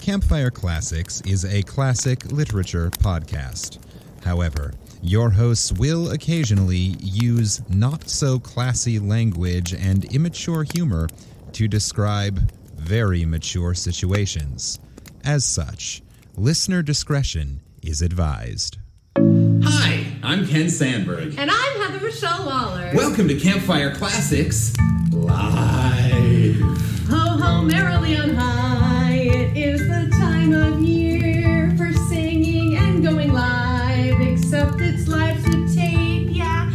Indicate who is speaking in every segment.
Speaker 1: Campfire Classics is a classic literature podcast. However, your hosts will occasionally use not-so-classy language and immature humor to describe very mature situations. As such, listener discretion is advised.
Speaker 2: Hi, I'm Ken Sandberg.
Speaker 3: And I'm Heather Michelle Waller.
Speaker 2: Welcome to Campfire Classics Live.
Speaker 3: Ho ho merrily on high, it is the time of year for singing and going live, except it's live to tape, yeah.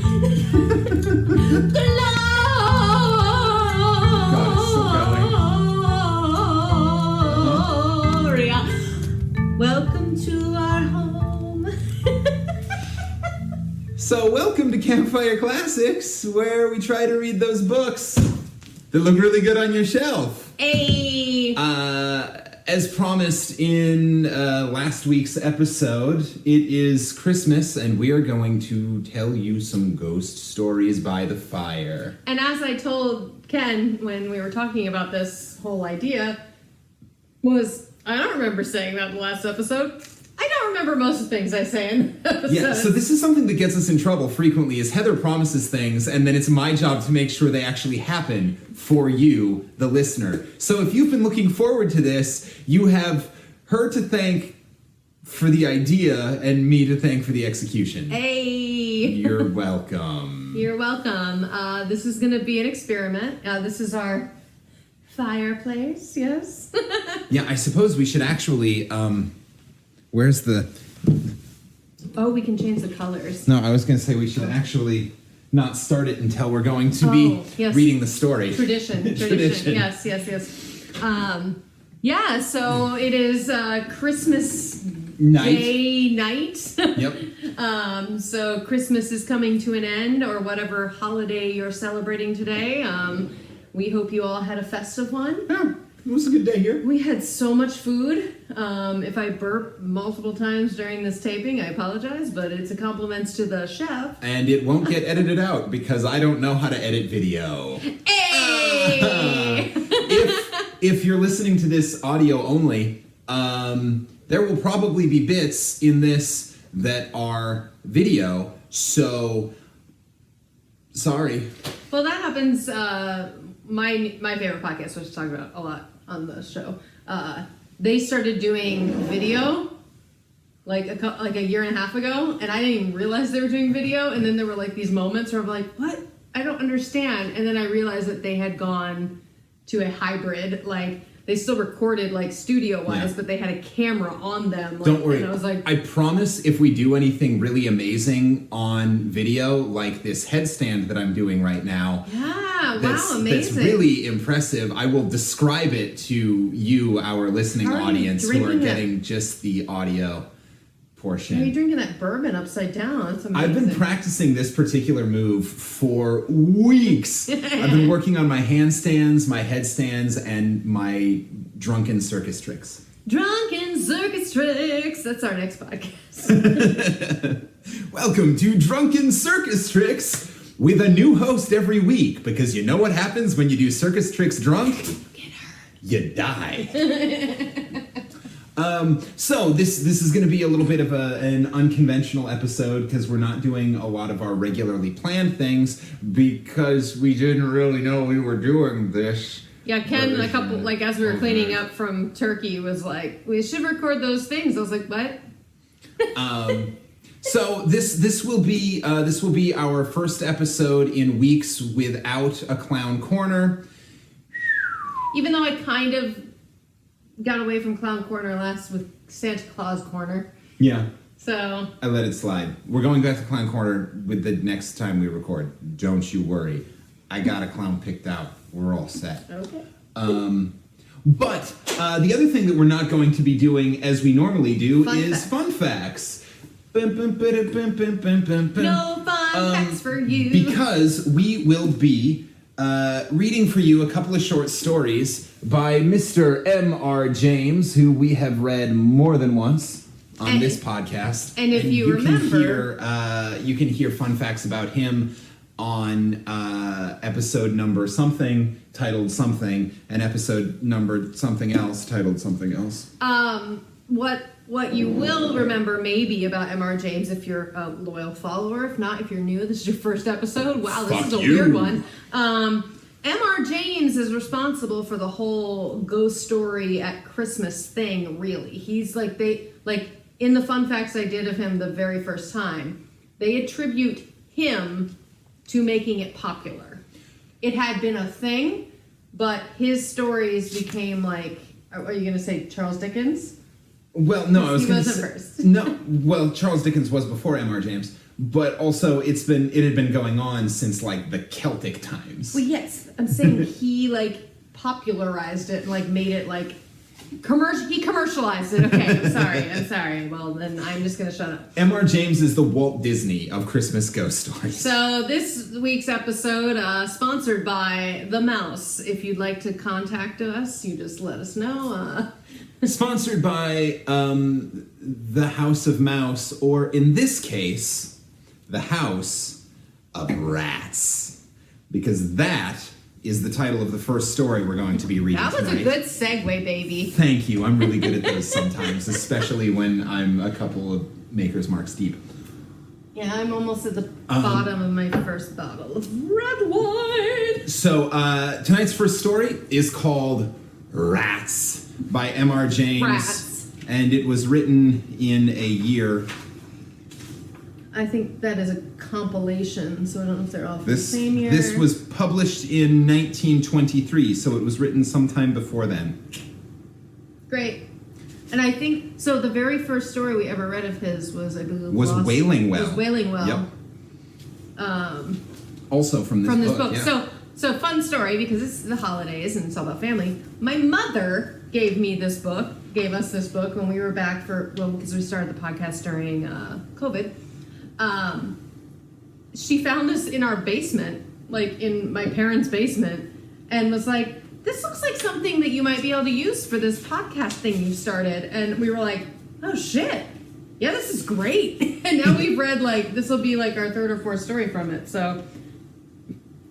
Speaker 3: Gloria. Welcome to our home.
Speaker 2: So welcome to Campfire Classics, where we try to read those books that look really good on your shelf.
Speaker 3: Hey.
Speaker 2: As promised in last week's episode, it is Christmas, and we are going to tell you some ghost stories by the fire.
Speaker 3: And as I told Ken when we were talking about this whole idea, I don't remember saying that in the last episode. I don't remember most of the things I say in the episode.
Speaker 2: Yeah, so this is something that gets us in trouble frequently, is Heather promises things, and then it's my job to make sure they actually happen for you, the listener. So if you've been looking forward to this, you have her to thank for the idea and me to thank for the execution.
Speaker 3: Hey!
Speaker 2: You're welcome.
Speaker 3: You're welcome. This is going to be an experiment. This is our fireplace, yes?
Speaker 2: Yeah, I suppose we should actually, where's the...
Speaker 3: Oh, we can change the colors.
Speaker 2: No, I was going to say we should actually not start it until we're going to be reading the story.
Speaker 3: Tradition. Yes. Yeah, so it is Christmas Day night.
Speaker 2: Yep.
Speaker 3: So Christmas is coming to an end, or whatever holiday you're celebrating today. We hope you all had a festive one.
Speaker 2: Yeah, it was a good day here.
Speaker 3: We had so much food. If I burp multiple times during this taping, I apologize, but it's a compliment to the chef.
Speaker 2: And it won't get edited out because I don't know how to edit video.
Speaker 3: Hey!
Speaker 2: If you're listening to this audio only, there will probably be bits in this that are video, so sorry.
Speaker 3: Well, that happens. My favorite podcast, which I talk about a lot on the show, they started doing video like a year and a half ago, and I didn't even realize they were doing video. And then there were like these moments where I'm like, "What? I don't understand." And then I realized that they had gone to a hybrid, like they still recorded like studio wise, but they had a camera on them. Like,
Speaker 2: don't worry.
Speaker 3: And I was like,
Speaker 2: I promise if we do anything really amazing on video, like this headstand that I'm doing right now.
Speaker 3: yeah,
Speaker 2: That's
Speaker 3: amazing.
Speaker 2: That's really impressive. I will describe it to you, our listening audience, who are getting just the audio portion.
Speaker 3: Are you drinking that bourbon upside down? That's amazing.
Speaker 2: I've been practicing this particular move for weeks. I've been working on my handstands, my headstands, and my drunken circus tricks.
Speaker 3: Drunken circus tricks. That's our next podcast.
Speaker 2: Welcome to Drunken Circus Tricks, with a new host every week, because you know what happens when you do circus tricks drunk?
Speaker 3: Get hurt.
Speaker 2: You die. So this is going to be a little bit of an unconventional episode, because we're not doing a lot of our regularly planned things, because we didn't really know we were doing this.
Speaker 3: Yeah, Ken, as we were cleaning up from Turkey, was like, we should record those things. I was like, what?
Speaker 2: So this will be our first episode in weeks without a clown corner.
Speaker 3: Even though I kind of got away from Clown Corner last with Santa Claus Corner.
Speaker 2: Yeah.
Speaker 3: So
Speaker 2: I let it slide. We're going back to Clown Corner with the next time we record. Don't you worry. I got a clown picked out. We're all set.
Speaker 3: Okay.
Speaker 2: But the other thing that we're not going to be doing as we normally do is fun facts.
Speaker 3: No fun facts for you.
Speaker 2: Because we will be reading for you a couple of short stories by Mr. M.R. James, who we have read more than once on this podcast.
Speaker 3: And if you remember...
Speaker 2: you can hear fun facts about him on episode number something titled something, and episode numbered something else titled something else.
Speaker 3: What you will remember maybe about M.R. James if you're a loyal follower. If not, if you're new, this is your first episode. Wow, this is a weird one. M.R. James is responsible for the whole ghost story at Christmas thing, really. He's like, in the fun facts I did of him the very first time, they attribute him to making it popular. It had been a thing, but his stories became like, are you going to say Charles Dickens?
Speaker 2: Well, no, I was going to say...
Speaker 3: first.
Speaker 2: No, well, Charles Dickens was before M.R. James, but also it had been going on since, like, the Celtic times.
Speaker 3: Well, yes, I'm saying he, like, popularized it and, like, made it, like, he commercialized it. Okay, I'm sorry. Well, then I'm just going to shut up.
Speaker 2: M.R. James is the Walt Disney of Christmas ghost stories.
Speaker 3: So this week's episode, sponsored by The Mouse. If you'd like to contact us, you just let us know.
Speaker 2: Sponsored by the House of Mouse, or in this case, the House of Rats. Because that is the title of the first story we're going to be reading tonight.
Speaker 3: That was a good segue, baby.
Speaker 2: Thank you. I'm really good at those sometimes, especially when I'm a couple of Maker's Marks deep.
Speaker 3: Yeah, I'm almost at the bottom of my first bottle of red wine.
Speaker 2: So tonight's first story is called Rats by M.R. James.
Speaker 3: Rats.
Speaker 2: And it was written in a year.
Speaker 3: I think that is a compilation, so I don't know if they're all from the same year.
Speaker 2: This was published in 1923, so it was written sometime before then.
Speaker 3: Great. And I think, so the very first story we ever read of his was, I believe,
Speaker 2: Wailing Well.
Speaker 3: Was Wailing Well.
Speaker 2: Yep. Also from this book.
Speaker 3: Yeah. So fun story, because it's the holidays and it's all about family. My mother gave us this book when we were back because we started the podcast during COVID. She found this in our basement, like in my parents' basement, and was like, this looks like something that you might be able to use for this podcast thing you started. And we were like, oh shit, yeah, this is great. And now we've read, like, this will be like our third or fourth story from it, so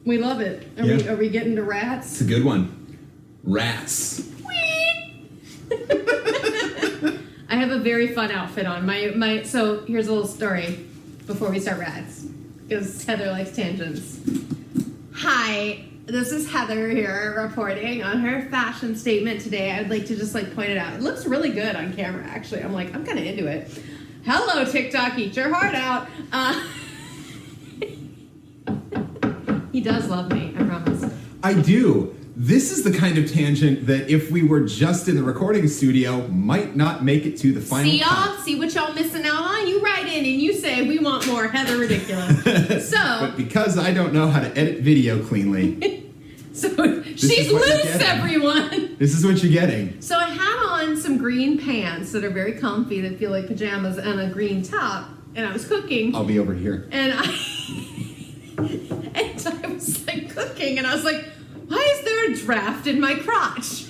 Speaker 3: we love it. Are we getting to rats?
Speaker 2: It's a good one. Rats.
Speaker 3: I have a very fun outfit on. So here's a little story before we start rats, because Heather likes tangents. Hi, this is Heather here reporting on her fashion statement today. I'd like to just point it out. It looks really good on camera, actually. I'm kind of into it. Hello, TikTok, eat your heart out. He does love me, I promise.
Speaker 2: I do. This is the kind of tangent that if we were just in the recording studio, might not make it to the final
Speaker 3: See y'all?
Speaker 2: cut.
Speaker 3: See what y'all missing out on? You write in and you say, we want more Heather Ridiculous.
Speaker 2: But because I don't know how to edit video cleanly...
Speaker 3: She's loose, everyone!
Speaker 2: This is what you're getting.
Speaker 3: So I had on some green pants that are very comfy, that feel like pajamas, and a green top, and I was cooking.
Speaker 2: I'll be over here.
Speaker 3: And I was cooking, and I was like, why is there a draft in my crotch?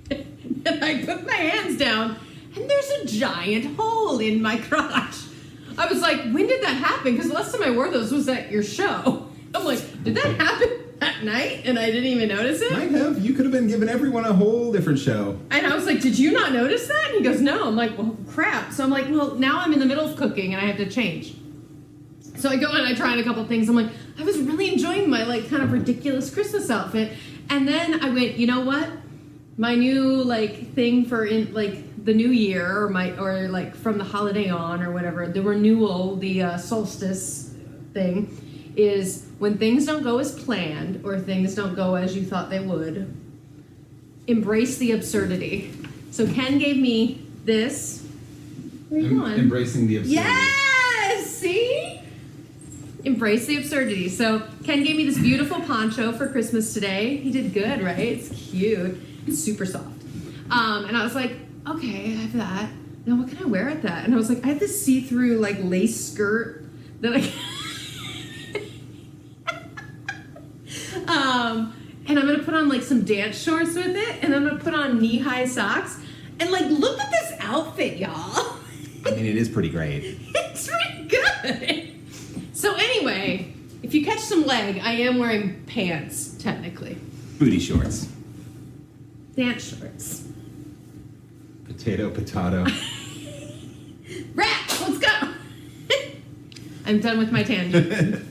Speaker 3: And I put my hands down, and there's a giant hole in my crotch. I was like, when did that happen? Because the last time I wore those was at your show. I'm like, did that happen at night? And I didn't even notice it?
Speaker 2: Might have. You could have been giving everyone a whole different show.
Speaker 3: And I was like, did you not notice that? And he goes, no. I'm like, well, crap. So I'm like, well, now I'm in the middle of cooking, and I have to change. So I go and I try on a couple things. I'm like, I was really enjoying my kind of ridiculous Christmas outfit. And then I went, you know what? My new thing for the new year or from the holiday on or whatever, the renewal, the solstice thing is when things don't go as planned or things don't go as you thought they would, embrace the absurdity. So Ken gave me this. Where are you going?
Speaker 2: Embracing the absurdity.
Speaker 3: Yes! See? Embrace the absurdity. So Ken gave me this beautiful poncho for Christmas today. He did good, right? It's cute. It's super soft. And I was like, okay, I have that. Now what can I wear with that? And I was like, I have this see-through lace skirt that I and I'm gonna put on some dance shorts with it, and I'm gonna put on knee-high socks. And look at this outfit, y'all.
Speaker 2: I mean, it is pretty great.
Speaker 3: It's pretty good. So anyway, if you catch some leg, I am wearing pants, technically.
Speaker 2: Booty shorts.
Speaker 3: Dance shorts.
Speaker 2: Potato.
Speaker 3: Rat, let's go! I'm done with my tangent.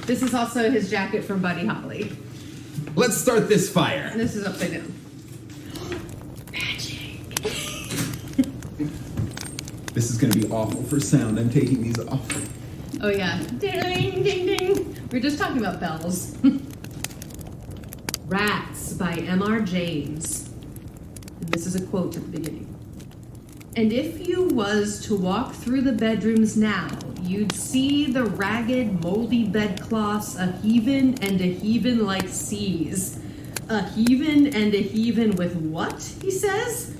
Speaker 3: This is also his jacket from Buddy Holly.
Speaker 2: Let's start this fire.
Speaker 3: And this is upside down. Magic.
Speaker 2: This is going to be awful for sound. I'm taking these off.
Speaker 3: Oh yeah. Ding, ding, ding. We were just talking about bells. Rats by M.R. James. And this is a quote at the beginning. And if you was to walk through the bedrooms now, you'd see the ragged, moldy bedcloths a-heavin' and a-heavin' like seas. A-heavin' and a-heavin' with what, he says?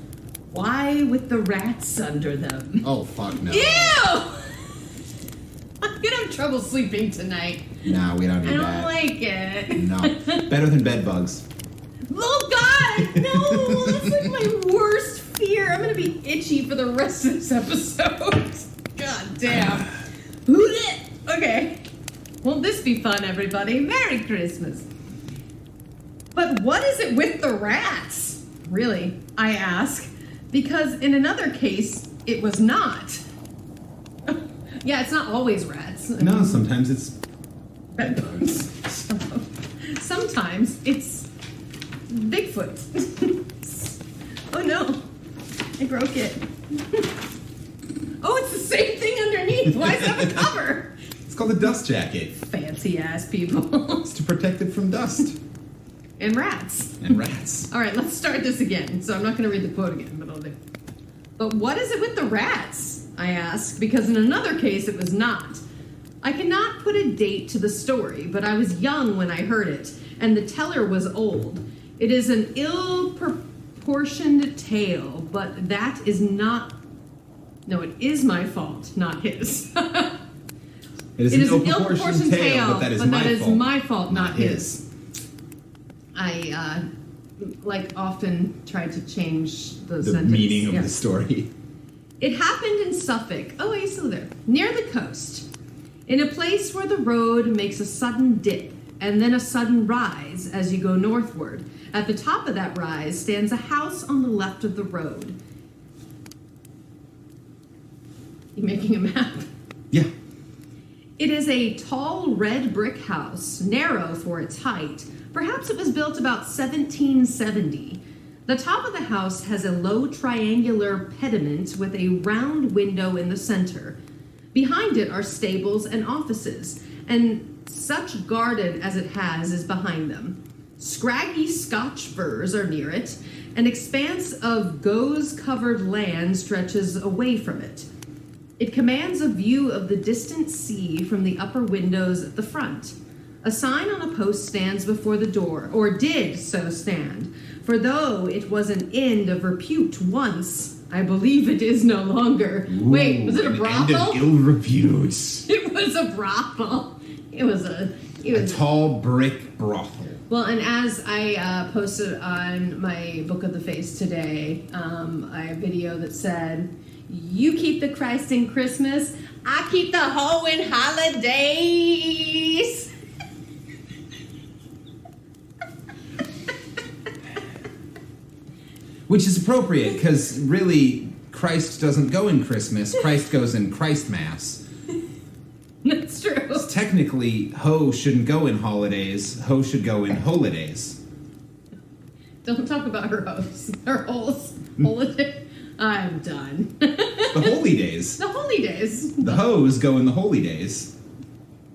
Speaker 3: Why, with the rats under them.
Speaker 2: Oh, fuck no.
Speaker 3: Ew! I'm gonna have trouble sleeping tonight.
Speaker 2: No, we don't
Speaker 3: I
Speaker 2: need
Speaker 3: don't
Speaker 2: that.
Speaker 3: like it.
Speaker 2: No. Better than bed bugs.
Speaker 3: Oh God, no! That's like my worst fear. I'm gonna be itchy for the rest of this episode. God damn. Okay. Won't this be fun, everybody? Merry Christmas. But what is it with the rats? Really, I ask. Because in another case, it was not. Yeah, it's not always rats.
Speaker 2: No, sometimes it's
Speaker 3: bed bugs. Sometimes it's Bigfoot. Oh no, I broke it. Oh, it's the same thing underneath. Why is that the cover?
Speaker 2: It's called a dust jacket.
Speaker 3: Fancy ass people.
Speaker 2: It's to protect it from dust.
Speaker 3: And rats.
Speaker 2: And rats.
Speaker 3: All right, let's start this again. So I'm not going to read the quote again, but I'll do. But what is it with the rats? I ask, because in another case it was not. I cannot put a date to the story, but I was young when I heard it, and the teller was old. It is an ill-proportioned tale, but that is not... No, it is my fault, not his.
Speaker 2: It is an ill-proportioned tale, but that is
Speaker 3: my fault, not his. I, often try to change the sentence.
Speaker 2: Meaning of the story.
Speaker 3: It happened in Suffolk. Oh, are you still there? Near the coast. In a place where the road makes a sudden dip and then a sudden rise as you go northward. At the top of that rise stands a house on the left of the road. You making a map?
Speaker 2: Yeah.
Speaker 3: It is a tall red brick house, narrow for its height. Perhaps it was built about 1770. The top of the house has a low triangular pediment with a round window in the center. Behind it are stables and offices, and such garden as it has is behind them. Scraggy Scotch firs are near it. An expanse of gauze-covered land stretches away from it. It commands a view of the distant sea from the upper windows at the front. A sign on a post stands before the door, or did so stand, for though it was an inn of repute once, I believe it is no longer.
Speaker 2: Ooh,
Speaker 3: wait, was it a brothel?
Speaker 2: End of ill repute.
Speaker 3: It was a brothel. It was a
Speaker 2: tall brick brothel.
Speaker 3: Well, and as I posted on my Book of the Face today, a video that said, "You keep the Christ in Christmas, I keep the hoe in holidays."
Speaker 2: Which is appropriate, because really, Christ doesn't go in Christmas. Christ goes in Christmas.
Speaker 3: That's true.
Speaker 2: Technically, hoe shouldn't go in holidays. Hoe should go in holidays.
Speaker 3: Don't talk about her hoes. Her holes. Holiday. I'm done.
Speaker 2: The holy days.
Speaker 3: The holy days.
Speaker 2: The hoes go in the holy days.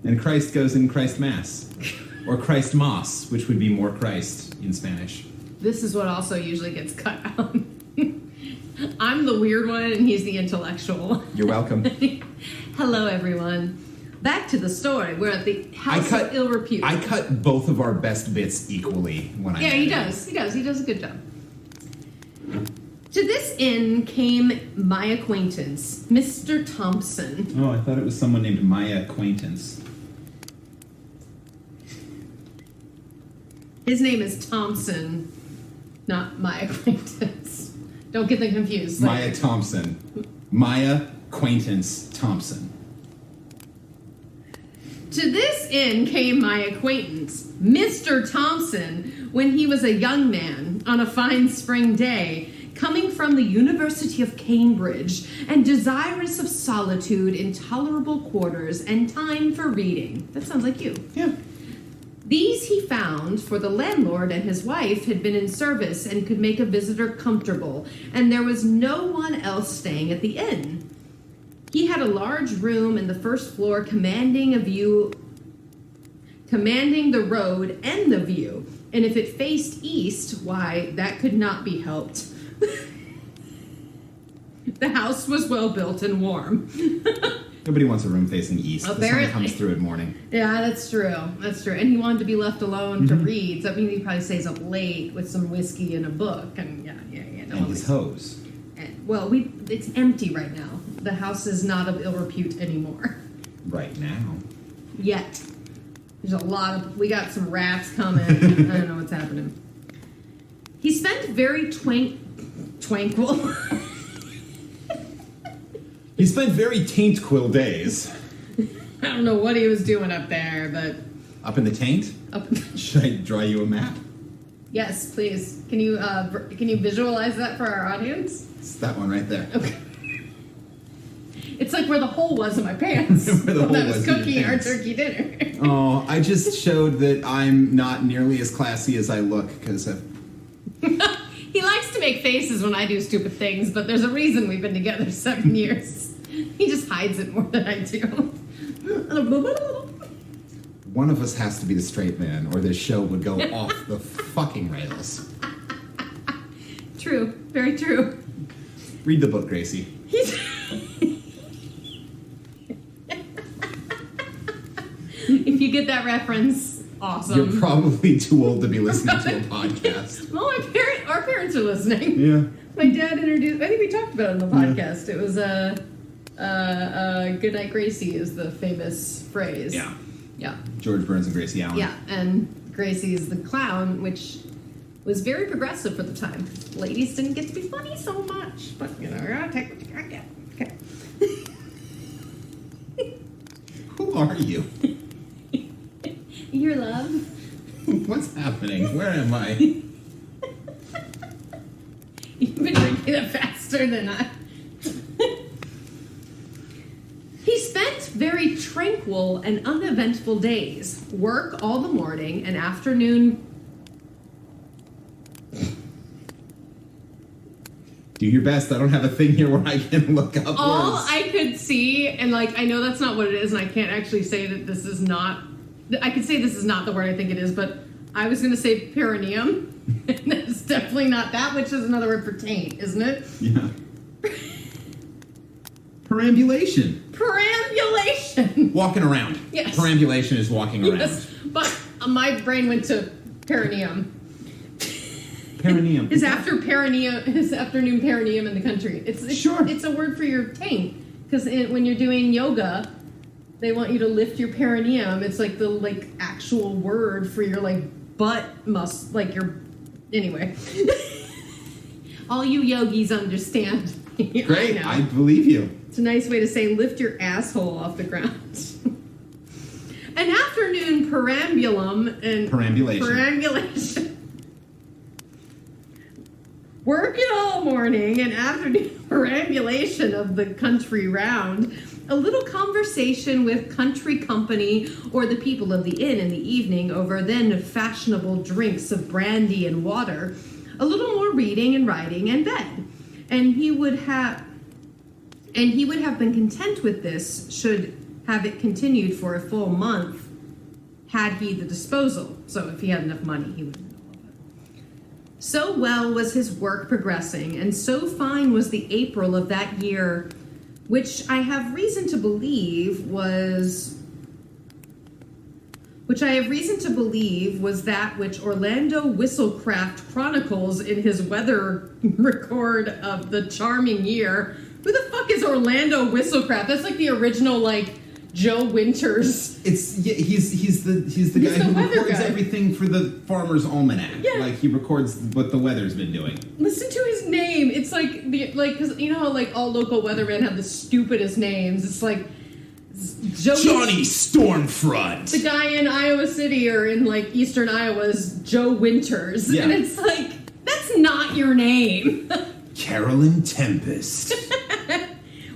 Speaker 2: And Christ goes in Christ Mass. Or Christ Mas, which would be more Christ in Spanish.
Speaker 3: This is what also usually gets cut out. I'm the weird one and he's the intellectual.
Speaker 2: You're welcome.
Speaker 3: Hello, everyone. Back to the story. We're at the House of Ill Repute.
Speaker 2: I cut both of our best bits equally when I
Speaker 3: Yeah, he does. He does a good job. To this inn came my acquaintance, Mr. Thompson.
Speaker 2: Oh, I thought it was someone named My Acquaintance.
Speaker 3: His name is Thompson, not my acquaintance. Don't get them confused.
Speaker 2: Maya Thompson. Maya Acquaintance Thompson.
Speaker 3: To this inn came my acquaintance, Mr. Thompson, when he was a young man on a fine spring day, coming from the University of Cambridge and desirous of solitude in tolerable quarters and time for reading. That sounds like you.
Speaker 2: Yeah.
Speaker 3: These he found, for the landlord and his wife had been in service and could make a visitor comfortable, and there was no one else staying at the inn. He had a large room in the first floor commanding the road and the view, and if it faced east, why, that could not be helped. The house was well built and warm.
Speaker 2: Nobody wants a room facing east. The sun
Speaker 3: Apparently.
Speaker 2: comes through at morning.
Speaker 3: Yeah, that's true. That's true. And he wanted to be left alone to read, so that means he probably stays up late with some whiskey and a book, and
Speaker 2: And his hose.
Speaker 3: Well, it's empty right now. The house is not of ill repute anymore.
Speaker 2: Right now.
Speaker 3: Yet. There's we got some rats coming. I don't know what's happening. He spent very tranquil.
Speaker 2: He spent very taint-quill days.
Speaker 3: I don't know what he was doing up there, but...
Speaker 2: Up in the taint? Should I draw you a map?
Speaker 3: Yes, please. Can you visualize that for our audience?
Speaker 2: It's that one right there.
Speaker 3: Okay. It's like where the hole was in my pants.
Speaker 2: Where the hole
Speaker 3: that
Speaker 2: was
Speaker 3: was
Speaker 2: in your
Speaker 3: cooking our
Speaker 2: pants.
Speaker 3: turkey dinner.
Speaker 2: Oh, I just showed that I'm not nearly as classy as I look, because
Speaker 3: He likes to make faces when I do stupid things, but there's a reason we've been together 7 years. He just hides it more than I do.
Speaker 2: one of us has to be the straight man, or this show would go off the fucking rails.
Speaker 3: True. Very true.
Speaker 2: Read the book, Gracie.
Speaker 3: If you get that reference, awesome.
Speaker 2: You're probably too old to be listening to a podcast.
Speaker 3: Well, our parents are listening.
Speaker 2: Yeah.
Speaker 3: My dad introduced. I think we talked about it on the podcast. It was "Good night, Gracie" is the famous phrase.
Speaker 2: Yeah.
Speaker 3: Yeah.
Speaker 2: George Burns and Gracie Allen.
Speaker 3: Yeah, and Gracie is the clown, which was very progressive for the time. Ladies didn't get to be funny so much, but you know, you're gonna take what you gotta get. Okay.
Speaker 2: Who are you?
Speaker 3: Your love.
Speaker 2: What's happening? Where am I?
Speaker 3: You've been drinking it faster than I. He spent very tranquil and uneventful days. Work all the morning and afternoon.
Speaker 2: Do your best. I don't have a thing here where I can look up
Speaker 3: All
Speaker 2: words.
Speaker 3: I could see, and like I know that's not what it is, and I can't actually say that this is not. I could say this is not the word I think it is, but I was going to say perineum, and that's definitely not that, which is another word for taint, isn't it?
Speaker 2: Yeah. Perambulation.
Speaker 3: Perambulation.
Speaker 2: Walking around.
Speaker 3: Yes.
Speaker 2: Perambulation is walking around.
Speaker 3: Yes, but my brain went to perineum.
Speaker 2: Perineum.
Speaker 3: Is after perineum, is afternoon perineum in the country. It's
Speaker 2: Sure.
Speaker 3: It's a word for your taint, because when you're doing yoga, they want you to lift your perineum. It's like the actual word for your butt your. Anyway, all you yogis understand.
Speaker 2: Great.
Speaker 3: know.
Speaker 2: I believe you.
Speaker 3: It's a nice way to say lift your asshole off the ground. An afternoon perambulum and perambulation. Working all morning and afternoon perambulation of the country round. A little conversation with country company or the people of the inn in the evening over then fashionable drinks of brandy and water. A little more reading and writing and bed. And he would have been content with this should have it continued for a full month had he the disposal. So if he had enough money, he would. So well was his work progressing, and so fine was the April of that year, which I have reason to believe was that which Orlando Whistlecraft chronicles in his weather record of the charming year. Who the fuck is Orlando Whistlecraft? That's like the original Joe Winters.
Speaker 2: He's the guy who records everything for the Farmer's Almanac.
Speaker 3: Yeah.
Speaker 2: He records what the weather's been doing.
Speaker 3: Listen to his name. It's because you know how all local weathermen have the stupidest names. It's
Speaker 2: Johnny Stormfront.
Speaker 3: The guy in Iowa City or in like Eastern Iowa is Joe Winters, and it's like that's not your name.
Speaker 2: Carolyn Tempest.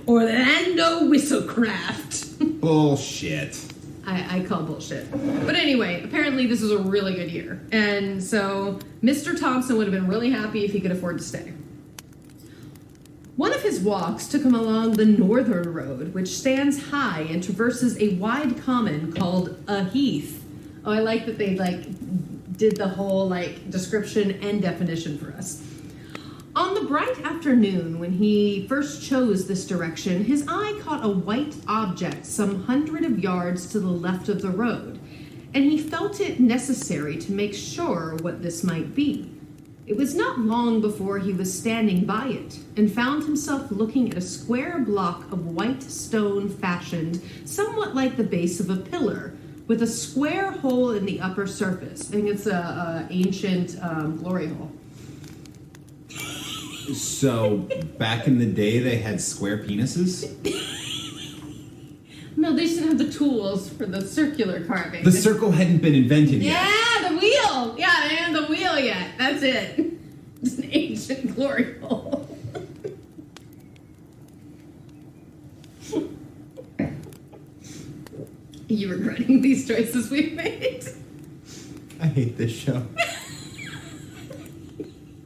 Speaker 3: Orlando Whistlecraft.
Speaker 2: Bullshit.
Speaker 3: I call bullshit. But anyway, apparently this was a really good year. And so Mr. Thompson would have been really happy if he could afford to stay. One of his walks took him along the Northern Road, which stands high and traverses a wide common called a heath. Oh, I like that they did the whole description and definition for us. On the bright afternoon, when he first chose this direction, his eye caught a white object some 100 yards to the left of the road, and he felt it necessary to make sure what this might be. It was not long before he was standing by it, and found himself looking at a square block of white stone fashioned somewhat like the base of a pillar, with a square hole in the upper surface. I think it's a ancient glory hole.
Speaker 2: So, back in the day, they had square penises?
Speaker 3: No, they didn't have the tools for the circular carving.
Speaker 2: The circle hadn't been invented yet.
Speaker 3: Yeah, the wheel! Yeah, they didn't have the wheel yet. That's it. It's an ancient glory hole. Are you regretting these choices we've made?
Speaker 2: I hate this show.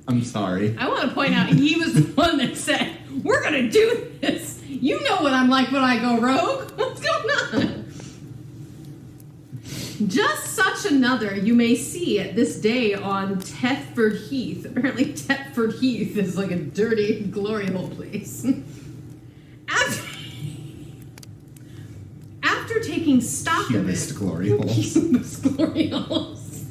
Speaker 2: I'm sorry.
Speaker 3: I want to point out he was the one that said, we're going to do this. You know what I'm like when I go rogue. What's going on? Just such another you may see at this day on Thetford Heath. Apparently Thetford Heath is like a dirty glory hole place. After taking stock
Speaker 2: Cubist
Speaker 3: of it...
Speaker 2: glory holes.
Speaker 3: Cubist glory holes.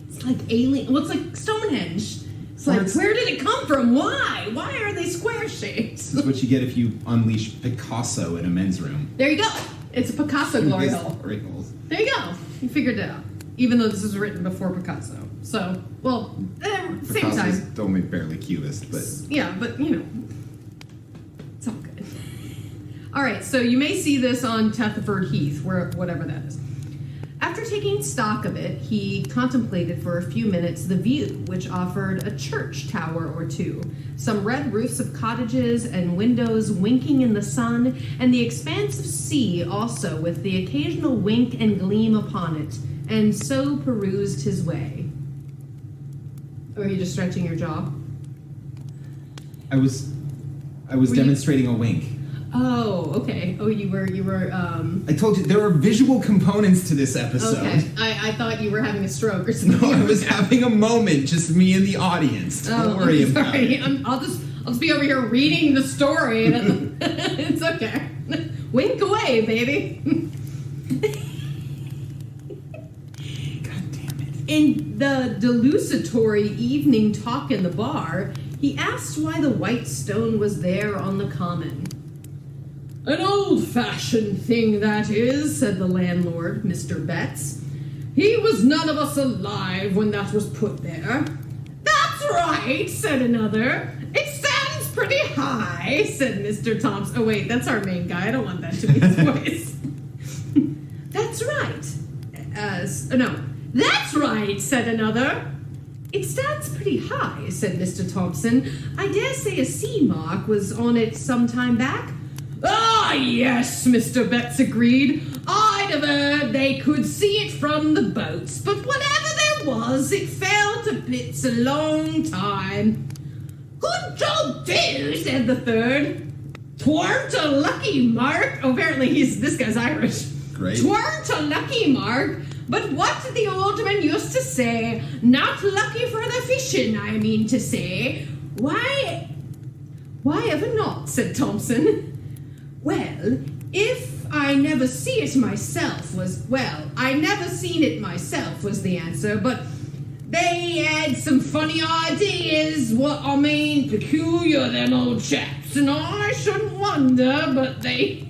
Speaker 3: It's like alien... Well, it's like Stonehenge. It's like, where did it come from? Why? Why are they square shaped?
Speaker 2: This is what you get if you unleash Picasso in a men's room.
Speaker 3: There you go. It's a Picasso glory hole.
Speaker 2: Glory holes.
Speaker 3: There you go. You figured it out. Even though this was written before Picasso. So, well, same
Speaker 2: Picasso's
Speaker 3: time.
Speaker 2: only barely cubist, but...
Speaker 3: Yeah, but, you know, it's all good. All right, so you may see this on Thetford Heath, whatever that is. After taking stock of it, he contemplated for a few minutes the view, which offered a church tower or two, some red roofs of cottages and windows winking in the sun, and the expanse of sea also with the occasional wink and gleam upon it, and so perused his way. Or are you just stretching your jaw?
Speaker 2: I was demonstrating a wink.
Speaker 3: Oh, okay. Oh, you were.
Speaker 2: I told you, there are visual components to this episode.
Speaker 3: Okay, I thought you were having a stroke or something.
Speaker 2: No, I was having a moment, just me and the audience. Don't worry about it.
Speaker 3: I'll just be over here reading the story. And it's okay. Wink away, baby.
Speaker 2: God damn it.
Speaker 3: In the delusory evening talk in the bar, he asked why the white stone was there on the common. An old-fashioned thing, that is, said the landlord, Mr. Betts. He was none of us alive when that was put there. That's right, said another. It stands pretty high, said Mr. Thompson. Oh, wait, that's our main guy. I don't want that to be his voice. That's right. No. That's right, said another. It stands pretty high, said Mr. Thompson. I dare say a sea mark was on it some time back. Ah, yes, Mr. Betts agreed. I'd have heard they could see it from the boats, but whatever there was, it fell to bits a long time. Good job, too, said the third. 'Tweren't a lucky mark. Oh, apparently this guy's Irish.
Speaker 2: Great.
Speaker 3: 'Tweren't a lucky mark, but what the old man used to say, not lucky for the fishing, I mean to say. Why ever not, said Thompson. Well, I never seen it myself, was the answer, but they had some funny ideas, peculiar, them old chaps, and I shouldn't wonder, but they...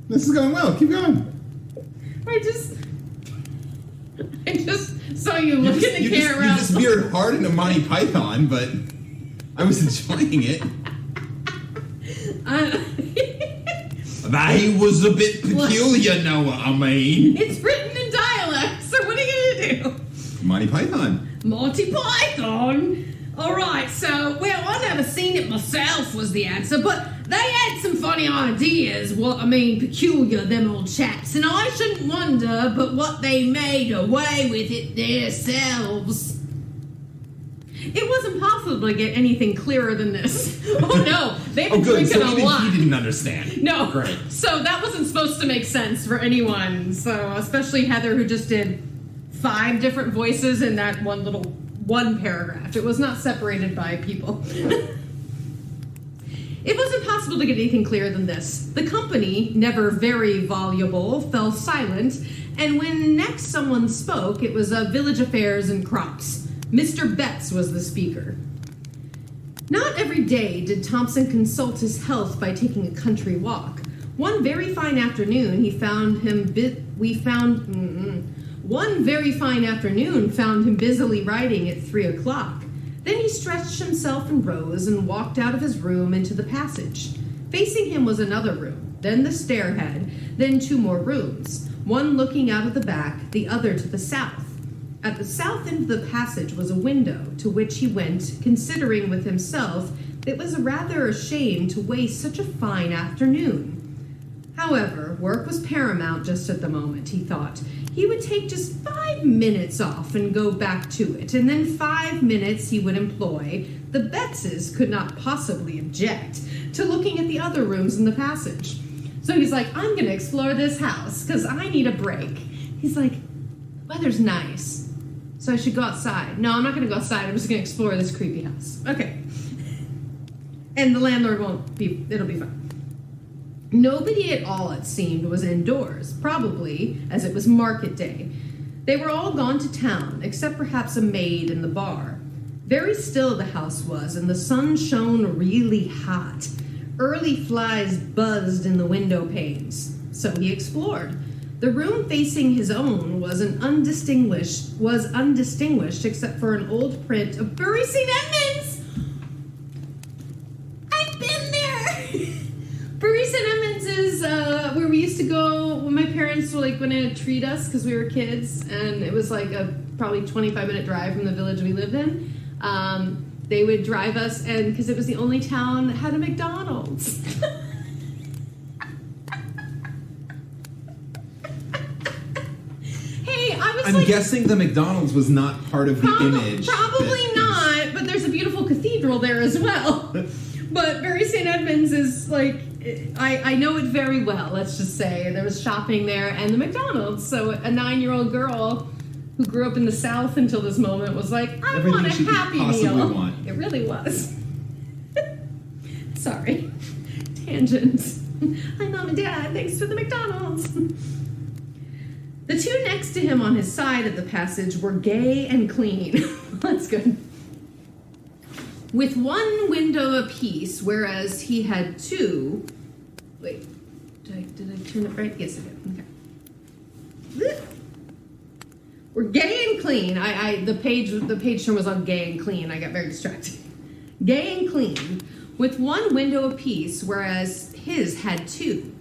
Speaker 2: This is going well, keep going.
Speaker 3: I just saw you looking at the camera.
Speaker 2: You just veered hard into Monty Python, but I was enjoying it. They was a bit peculiar, know what I mean?
Speaker 3: It's written in dialect, so what are you going to do?
Speaker 2: Monty Python.
Speaker 4: Monty Python? Alright, so, well, I never seen it myself was the answer, but they had some funny ideas, peculiar, them old chaps, and I shouldn't wonder but what they made away with it themselves.
Speaker 3: It wasn't possible to get anything clearer than this. Oh no, they've been
Speaker 2: good.
Speaker 3: drinking
Speaker 2: So
Speaker 3: a
Speaker 2: even
Speaker 3: lot.
Speaker 2: he didn't understand.
Speaker 3: No,
Speaker 2: Great.
Speaker 3: So that wasn't supposed to make sense for anyone. So especially Heather, who just did 5 different voices in that one paragraph. It was not separated by people. It was impossible to get anything clearer than this. The company, never very voluble, fell silent, and when next someone spoke, it was Village Affairs and Crops. Mr. Betts was the speaker. Not every day did Thompson consult his health by taking a country walk. One very fine afternoon found him busily writing at 3 o'clock. Then he stretched himself and rose and walked out of his room into the passage. Facing him was another room, then the stairhead, then 2 more rooms, one looking out of the back, the other to the south. At the south end of the passage was a window, to which he went, considering with himself it was rather a shame to waste such a fine afternoon. However, work was paramount just at the moment, he thought. He would take just 5 minutes off and go back to it, and then 5 minutes he would employ, the Bettses could not possibly object, to looking at the other rooms in the passage. So he's like, I'm going to explore this house, because I need a break. He's like, weather's nice, so I should go outside. No, I'm not going to go outside. I'm just going to explore this creepy house. Okay. And the landlord it'll be fine. Nobody at all, it seemed, was indoors, probably as it was market day. They were all gone to town, except perhaps a maid in the bar. Very still the house was, and the sun shone really hot. Early flies buzzed in the window panes. So he explored. The room facing his own was undistinguished except for an old print of Bury St. Edmunds. I've been there. Bury St. Edmunds is where we used to go when my parents were going to treat us because we were kids, and it was like a probably 25-minute drive from the village we lived in. They would drive us, and because it was the only town that had a McDonald's.
Speaker 2: I'm guessing the McDonald's was not part of the image.
Speaker 3: Probably not, but there's a beautiful cathedral there as well. But Bury St. Edmunds is like, I know it very well, let's just say. There was shopping there and the McDonald's. So a 9-year-old girl who grew up in the South until this moment was like, I
Speaker 2: Everything
Speaker 3: want a
Speaker 2: she could
Speaker 3: Happy
Speaker 2: possibly
Speaker 3: Meal.
Speaker 2: want.
Speaker 3: It really was. Sorry. Tangents. Hi, Mom and Dad. Thanks for the McDonald's. The 2 next to him on his side of the passage were gay and clean. That's good. With 1 window apiece, whereas he had 2. Wait, did I turn it right? Yes, I did. Okay. We're gay and clean. The page term was on gay and clean. I got very distracted. Gay and clean, with 1 window apiece, whereas his had 2.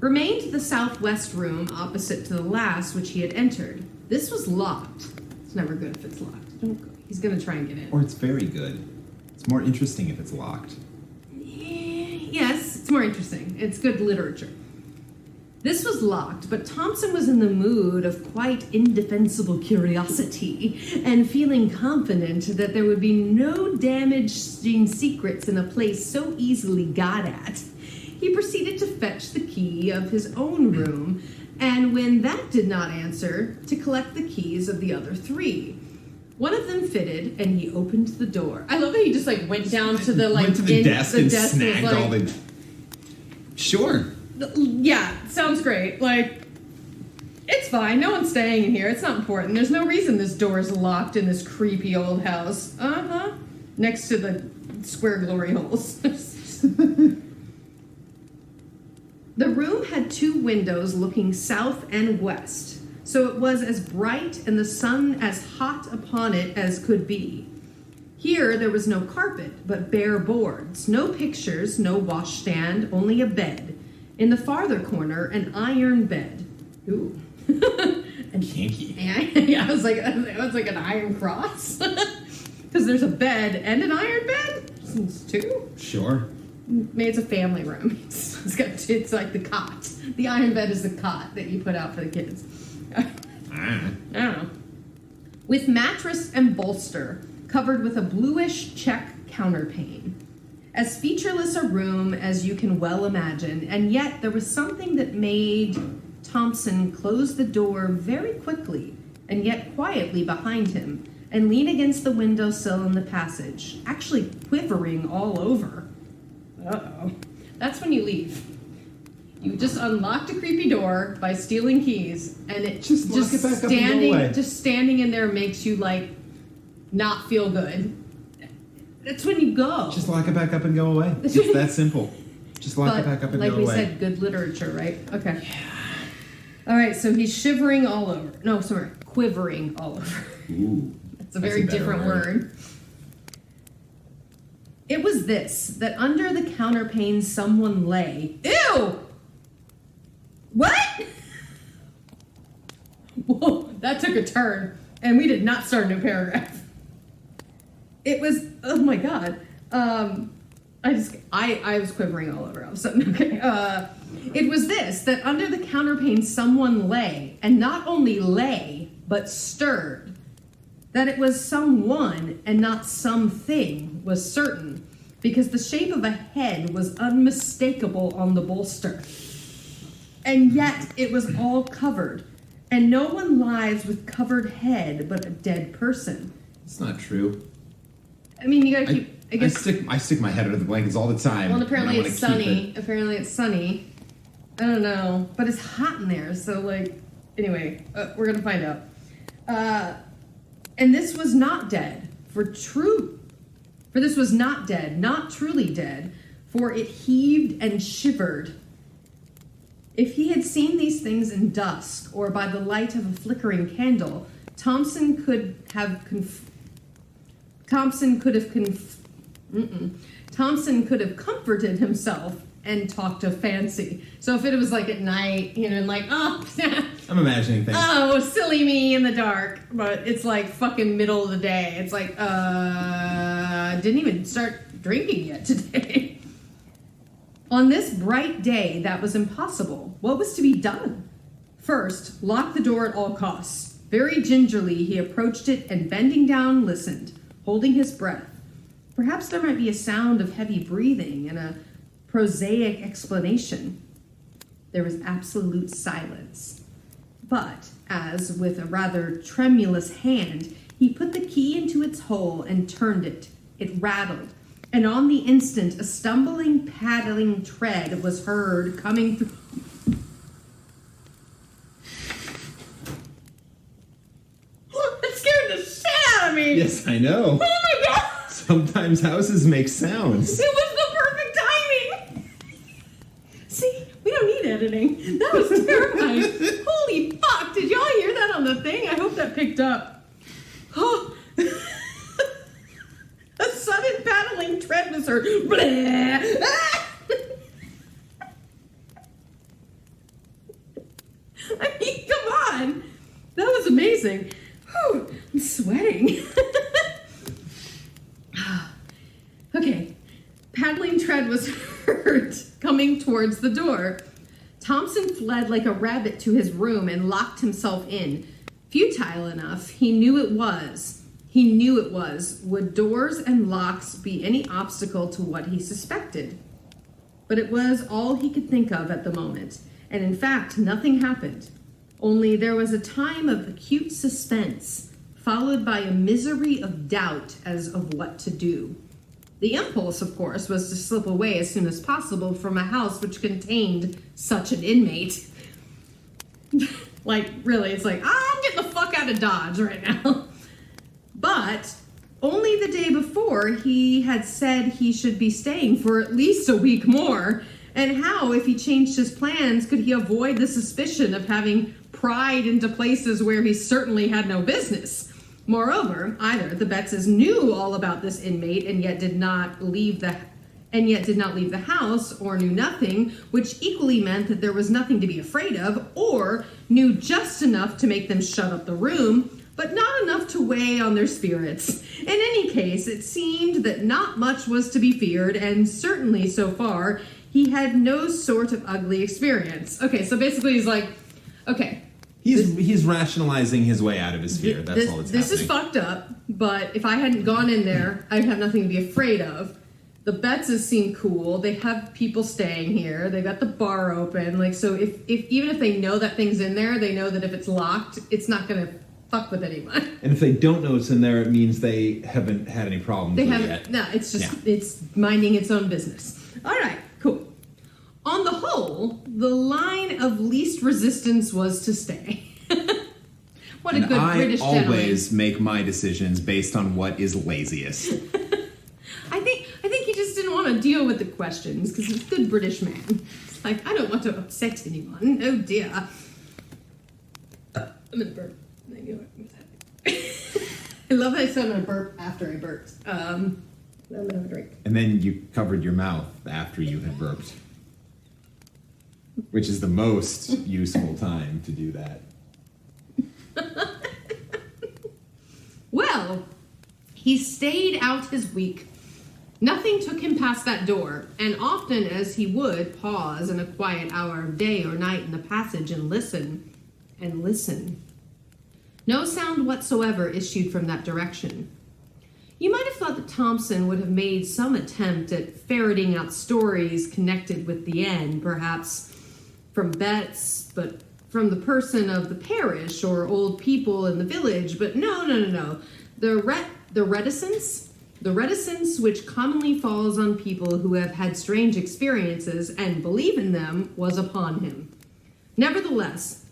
Speaker 3: Remained the southwest room opposite to the last which he had entered. This was locked. It's never good if it's locked. Don't go. He's going to try and get in.
Speaker 2: Or it's very good. It's more interesting if it's locked.
Speaker 3: Yes, it's more interesting. It's good literature. This was locked, but Thompson was in the mood of quite indefensible curiosity and feeling confident that there would be no damaging secrets in a place so easily got at. He proceeded to fetch the key of his own room, and when that did not answer, to collect the keys of the other 3. One of them fitted, and he opened the door. I love that he just went down to the
Speaker 2: desk and snagged all the. Sure.
Speaker 3: Yeah, sounds great. It's fine. No one's staying in here. It's not important. There's no reason this door's locked in this creepy old house. Next to the square glory holes. The room had 2 windows looking south and west, so it was as bright and the sun as hot upon it as could be. Here there was no carpet, but bare boards, no pictures, no washstand, only a bed. In the farther corner, an iron bed. Ooh. And
Speaker 2: Kinky.
Speaker 3: yeah, I was like an iron cross. Because there's a bed and an iron bed? It's two?
Speaker 2: Sure.
Speaker 3: Maybe it's a family room. It's like the cot. The iron bed is the cot that you put out for the kids. I don't know. With mattress and bolster covered with a bluish check counterpane. As featureless a room as you can well imagine, and yet there was something that made Thompson close the door very quickly and yet quietly behind him and lean against the windowsill in the passage, actually quivering all over. Uh-oh. That's when you leave. You just unlocked a creepy door by stealing keys, and it
Speaker 2: Just lock it back up and go away.
Speaker 3: Just standing in there makes you like not feel good. That's when you go.
Speaker 2: Just lock it back up and go away. It's that simple. Just lock it back up and go away.
Speaker 3: Like we said, good literature, right? Okay. Yeah. All right, so he's shivering all over. No, sorry, quivering all over.
Speaker 2: Ooh.
Speaker 3: That's a very different word. It was this, that under the counterpane someone lay. Ew! What? Whoa, that took a turn, and we did not start a new paragraph. It was, oh my god. I was quivering all over all of a sudden. Okay. It was this, that under the counterpane someone lay, and not only lay, but stirred. That it was someone and not something was certain, because the shape of a head was unmistakable on the bolster. And yet it was all covered, and no one lies with covered head but a dead person.
Speaker 2: It's not true.
Speaker 3: I mean, you gotta keep...
Speaker 2: I stick my head under the blankets all the time.
Speaker 3: Well, apparently it's sunny. Apparently it's sunny. I don't know. But it's hot in there, so, like... Anyway, we're gonna find out. And this was not dead, for this was not dead, not truly dead, for it heaved and shivered. If he had seen these things in dusk, or by the light of a flickering candle, Thompson could have comforted himself and talked of fancy. So if it was like at night, like, oh,
Speaker 2: I'm imagining things.
Speaker 3: Oh, silly me in the dark. But it's like fucking middle of the day. It's like, didn't even start drinking yet today. On this bright day, that was impossible. What was to be done? First, lock the door at all costs. Very gingerly, he approached it and bending down, listened, holding his breath. Perhaps there might be a sound of heavy breathing and a prosaic explanation. There was absolute silence. But, as with a rather tremulous hand, he put the key into its hole and turned it. It rattled, and on the instant a stumbling, paddling tread was heard coming through. That scared the shit out of me!
Speaker 2: Yes, I know.
Speaker 3: Oh my god!
Speaker 2: Sometimes houses make sounds.
Speaker 3: It was the perfect timing! See, we don't need editing. That was terrifying. Holy fuck, did y'all hear that on the thing? I hope that picked up. Oh. A sudden paddling tread was heard. I mean, come on. That was amazing. Whew, I'm sweating. Okay. Paddling tread was heard coming towards the door. Thompson fled like a rabbit to his room and locked himself in. Futile enough, he knew it was. Would doors and locks be any obstacle to what he suspected? But it was all he could think of at the moment, and in fact, nothing happened. Only there was a time of acute suspense, followed by a misery of doubt as of what to do. The impulse, of course, was to slip away as soon as possible from a house which contained such an inmate. Like, really, it's like, I'm getting the fuck out of Dodge right now. But only the day before, he had said he should be staying for at least a week more. And how, if he changed his plans, could he avoid the suspicion of having pried into places where he certainly had no business? Moreover, either the Bettses knew all about this inmate and yet did not leave the and yet did not leave the house or knew nothing, which equally meant that there was nothing to be afraid of, or knew just enough to make them shut up the room, but not enough to weigh on their spirits. In any case, it seemed that not much was to be feared, and certainly so far, he had no sort of ugly experience. Okay, so basically he's like, okay.
Speaker 2: He's rationalizing his way out of his fear. That's all that's happening.
Speaker 3: This is fucked up, but if I hadn't gone in there, I'd have nothing to be afraid of. The Bettses seem cool. They have people staying here. They got the bar open. Like, so if even if they know that thing's in there, they know that if it's locked, it's not going to fuck with anyone.
Speaker 2: And if they don't know it's in there, it means they haven't had any problems with it yet.
Speaker 3: No, it's just, it's minding its own business. All right, cool. On the whole, the line of least resistance was to stay. What a good British gentleman.
Speaker 2: I always make my decisions based on what is laziest.
Speaker 3: I think he just didn't want to deal with the questions because he's a good British man. It's like, I don't want to upset anyone. Oh dear. I'm gonna burp. I knew it was happening. I love how I said I'm gonna burp after I burped. I'm gonna have a drink.
Speaker 2: And then you covered your mouth after you had burped. Which is the most useful time to do that.
Speaker 3: Well, he stayed out his week. Nothing took him past that door, and often as he would pause in a quiet hour of day or night in the passage and listen, no sound whatsoever issued from that direction. You might have thought that Thompson would have made some attempt at ferreting out stories connected with the end, perhaps from Betts, but from the person of the parish or old people in the village, but no. The reticence which commonly falls on people who have had strange experiences and believe in them was upon him. Nevertheless,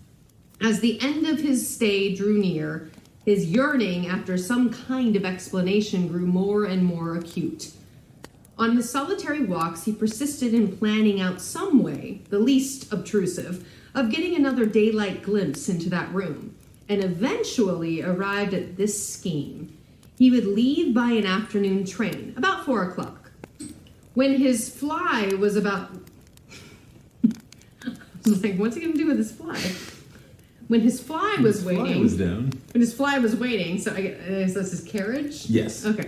Speaker 3: as the end of his stay drew near, his yearning after some kind of explanation grew more and more acute. On his solitary walks, he persisted in planning out some way, the least obtrusive, of getting another daylight glimpse into that room, and eventually arrived at this scheme. He would leave by an afternoon train, about 4 o'clock. When his fly was about... I was like, what's he going to do with his fly? When his fly was waiting...
Speaker 2: Fly was down.
Speaker 3: When his fly was waiting, so I guess that's his carriage?
Speaker 2: Yes.
Speaker 3: Okay.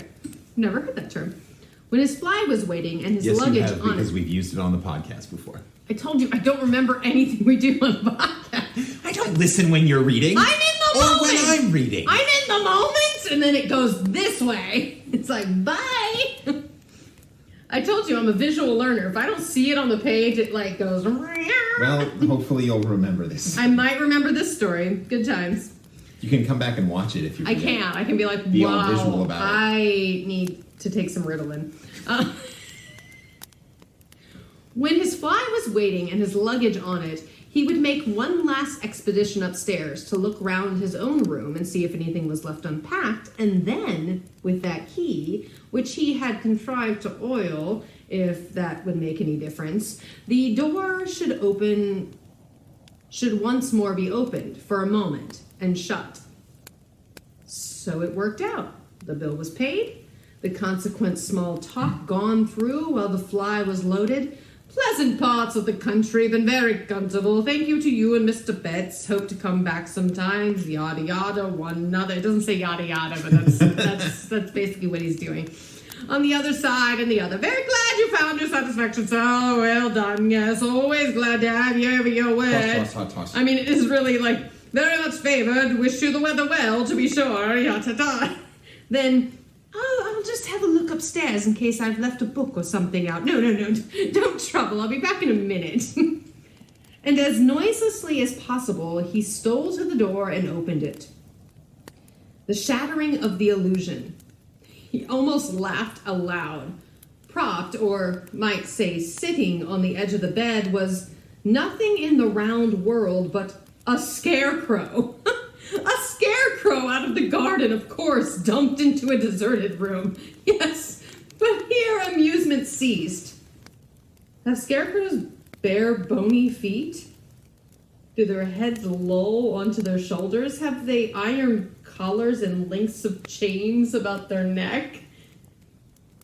Speaker 3: Never heard that term. When his fly was waiting and his luggage
Speaker 2: yes, you have,
Speaker 3: on
Speaker 2: because
Speaker 3: it...
Speaker 2: we've used it on the podcast before.
Speaker 3: I told you, I don't remember anything we do on the podcast.
Speaker 2: I don't listen when you're reading.
Speaker 3: I'm in the moment!
Speaker 2: Or when I'm reading.
Speaker 3: I'm in the moment, and then it goes this way. It's like, bye! I told you, I'm a visual learner. If I don't see it on the page, it like goes...
Speaker 2: Well, hopefully you'll remember this.
Speaker 3: I might remember this story. Good times.
Speaker 2: You can come back and watch it if you
Speaker 3: I can. I can be like,
Speaker 2: be
Speaker 3: wow,
Speaker 2: all visual about it.
Speaker 3: I need to take some Ritalin. When his fly was waiting and his luggage on it, he would make one last expedition upstairs to look round his own room and see if anything was left unpacked, and then, with that key, which he had contrived to oil, if that would make any difference, the door should once more be opened for a moment and shut. So it worked out. The bill was paid, the consequent small talk gone through while the fly was loaded. Pleasant parts of the country, been very comfortable. Thank you to you and Mr. Betts. Hope to come back sometimes. Yada yada, one another. It doesn't say yada yada, but that's basically what he's doing. On the other side and the other. Very glad you found your satisfaction, sir. Well done. Yes, always glad to have you over your way.
Speaker 2: Toss.
Speaker 3: I mean, it is really like very much favored. Wish you the weather well, to be sure. Yada. Then. Oh, I'll just have a look upstairs in case I've left a book or something out. No, don't trouble. I'll be back in a minute. And as noiselessly as possible, he stole to the door and opened it. The shattering of the illusion. He almost laughed aloud. Propped, or might say sitting on the edge of the bed, was nothing in the round world but a scarecrow. A scarecrow out of the garden, of course, dumped into a deserted room. Yes, but here amusement ceased. Have scarecrows bare, bony feet? Do their heads loll onto their shoulders? Have they iron collars and links of chains about their neck?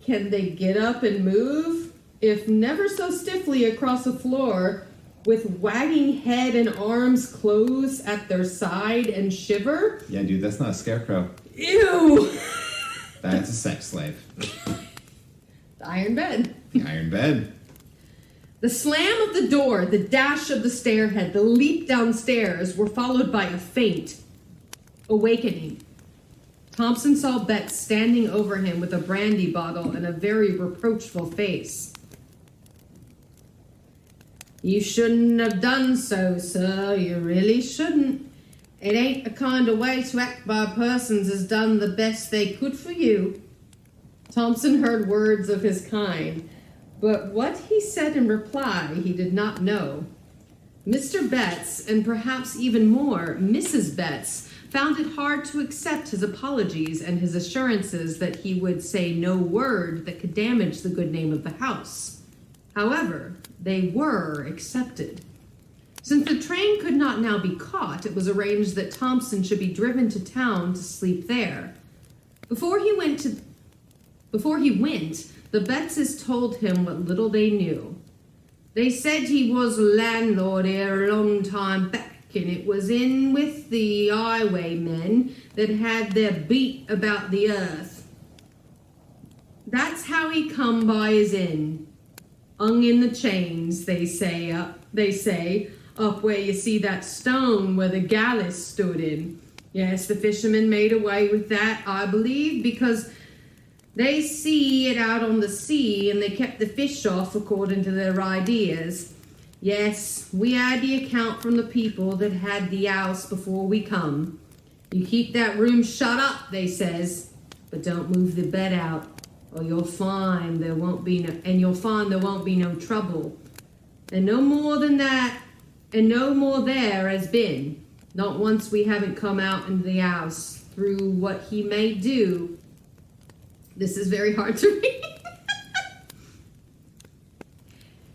Speaker 3: Can they get up and move? if never so stiffly across the floor, with wagging head and arms close at their side and shiver.
Speaker 2: Yeah, dude, that's not a scarecrow.
Speaker 3: Ew!
Speaker 2: That's a sex slave.
Speaker 3: The iron bed.
Speaker 2: The iron bed.
Speaker 3: The slam of the door, the dash of the stairhead, the leap downstairs were followed by a faint awakening. Thompson saw Betts standing over him with a brandy bottle and a very reproachful face. You shouldn't have done so, sir. You really shouldn't. It ain't a kind of way to act by persons as done the best they could for you. Thompson heard words of his kind, but what he said in reply he did not know. Mr. Betts, and perhaps even more, Mrs. Betts, found it hard to accept his apologies and his assurances that he would say no word that could damage the good name of the house. However, they were accepted. Since the train could not now be caught, it was arranged that Thompson should be driven to town to sleep there. Before he went, the Bettses told him what little they knew. They said he was landlord here a long time back, and it was in with the highwaymen that had their beat about the earth. That's how he come by his inn. Hung in the chains, they say, up where you see that stone where the galleys stood in. Yes, the fishermen made away with that, I believe, because they see it out on the sea and they kept the fish off according to their ideas. Yes, we had the account from the people that had the house before we come. You keep that room shut up, they says, but don't move the bed out, or you'll find there won't be no trouble. And no more than that, and no more there has been. Not once we haven't come out into the house through what he may do. This is very hard to read.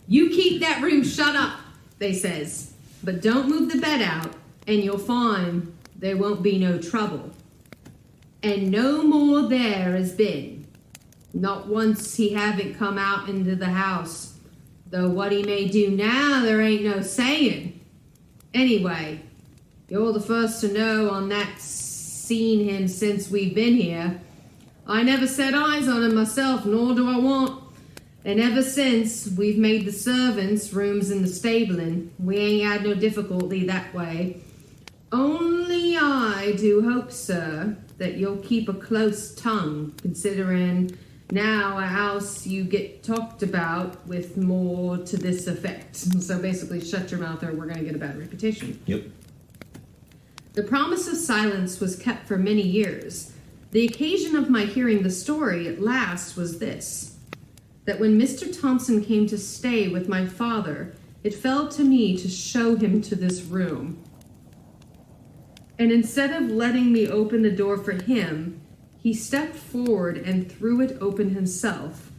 Speaker 3: You keep that room shut up, they says, but don't move the bed out, and you'll find there won't be no trouble. And no more there has been. Not once he haven't come out into the house, though what he may do now there ain't no saying. Anyway, you're the first to know on that seen him since we've been here. I never set eyes on him myself, nor do I want. And ever since we've made the servants' rooms in the stabling, we ain't had no difficulty that way. Only I do hope, sir, that you'll keep a close tongue, considering now a house you get talked about with more to this effect. So basically, shut your mouth or we're going to get a bad reputation.
Speaker 2: Yep.
Speaker 3: The promise of silence was kept for many years. The occasion of my hearing the story at last was this, that when Mr. Thompson came to stay with my father, it fell to me to show him to this room. And instead of letting me open the door for him, he stepped forward and threw it open himself,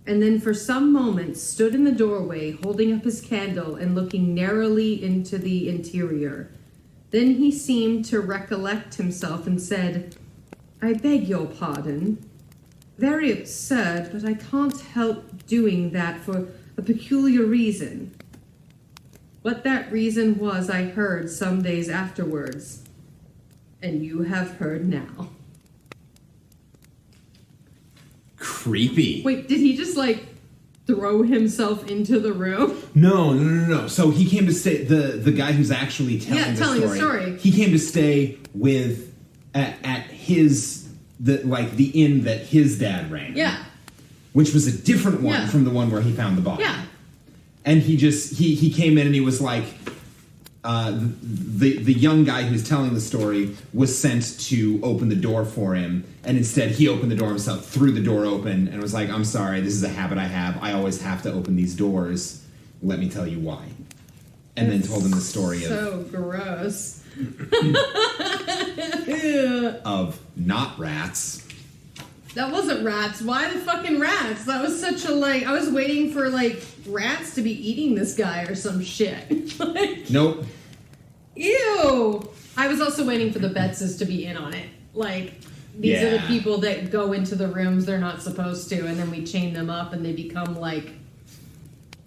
Speaker 3: and then for some moments stood in the doorway holding up his candle and looking narrowly into the interior. Then he seemed to recollect himself and said, I beg your pardon. Very absurd, but I can't help doing that for a peculiar reason. What that reason was I heard some days afterwards, and you have heard now.
Speaker 2: Creepy.
Speaker 3: Wait, did he just, throw himself into the room?
Speaker 2: No. So he came to stay, the guy who's actually telling the story. He came to stay with, at his, the inn that his dad ran.
Speaker 3: Yeah.
Speaker 2: Which was a different one from the one where he found the body.
Speaker 3: Yeah.
Speaker 2: And he came in and he was like, the young guy who's telling the story was sent to open the door for him, and instead he opened the door himself, threw the door open, and was like, I'm sorry, this is a habit I have. I always have to open these doors. Let me tell you why. And then told him the story
Speaker 3: so gross.
Speaker 2: of not rats.
Speaker 3: That wasn't rats. Why the fucking rats? That was such a, I was waiting for, rats to be eating this guy or some shit.
Speaker 2: Nope.
Speaker 3: Ew. I was also waiting for the Bettses to be in on it. These are the people that go into the rooms they're not supposed to, and then we chain them up and they become,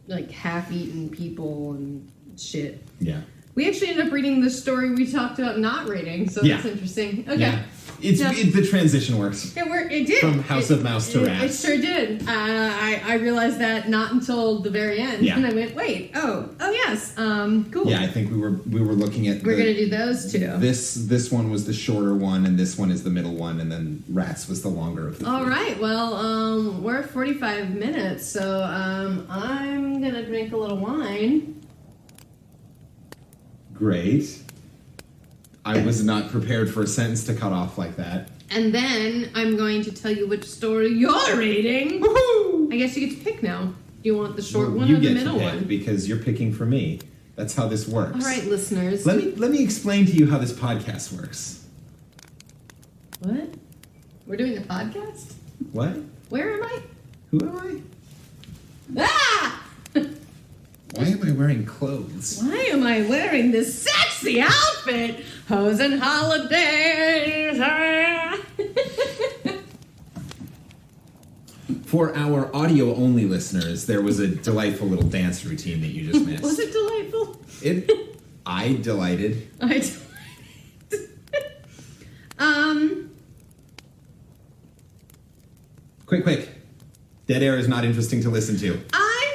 Speaker 3: like half-eaten people and shit.
Speaker 2: Yeah.
Speaker 3: We actually ended up reading the story we talked about not reading, so
Speaker 2: Yeah.
Speaker 3: that's interesting. Okay.
Speaker 2: Yeah. The transition worked.
Speaker 3: It did.
Speaker 2: From House of Mouse to Rats.
Speaker 3: It sure did. I realized that not until the very end.
Speaker 2: Yeah.
Speaker 3: And I went, wait, oh yes. Cool.
Speaker 2: Yeah, I think we were looking at.
Speaker 3: We're gonna do those two.
Speaker 2: This one was the shorter one, and this one is the middle one, and then Rats was the longer of the
Speaker 3: All
Speaker 2: three.
Speaker 3: right. Well, we're at 45 minutes, so I'm gonna drink a little wine.
Speaker 2: Great. I was not prepared for a sentence to cut off like that.
Speaker 3: And then I'm going to tell you which story you're reading.
Speaker 2: Woohoo!
Speaker 3: I guess you get to pick now. Do you want the short
Speaker 2: Well,
Speaker 3: one
Speaker 2: you
Speaker 3: or the
Speaker 2: get
Speaker 3: middle
Speaker 2: to pick
Speaker 3: one?
Speaker 2: because you're picking for me. That's how this works.
Speaker 3: All right, listeners.
Speaker 2: Let me explain to you how this podcast works.
Speaker 3: What? We're doing a podcast?
Speaker 2: What?
Speaker 3: Where am I?
Speaker 2: Who am I?
Speaker 3: Ah!
Speaker 2: Why am I wearing clothes?
Speaker 3: Why am I wearing this sexy outfit? Hose and holidays. Ah.
Speaker 2: For our audio-only listeners, there was a delightful little dance routine that you just missed.
Speaker 3: Was it delightful?
Speaker 2: I delighted.
Speaker 3: I delighted.
Speaker 2: Quick. Dead air is not interesting to listen to.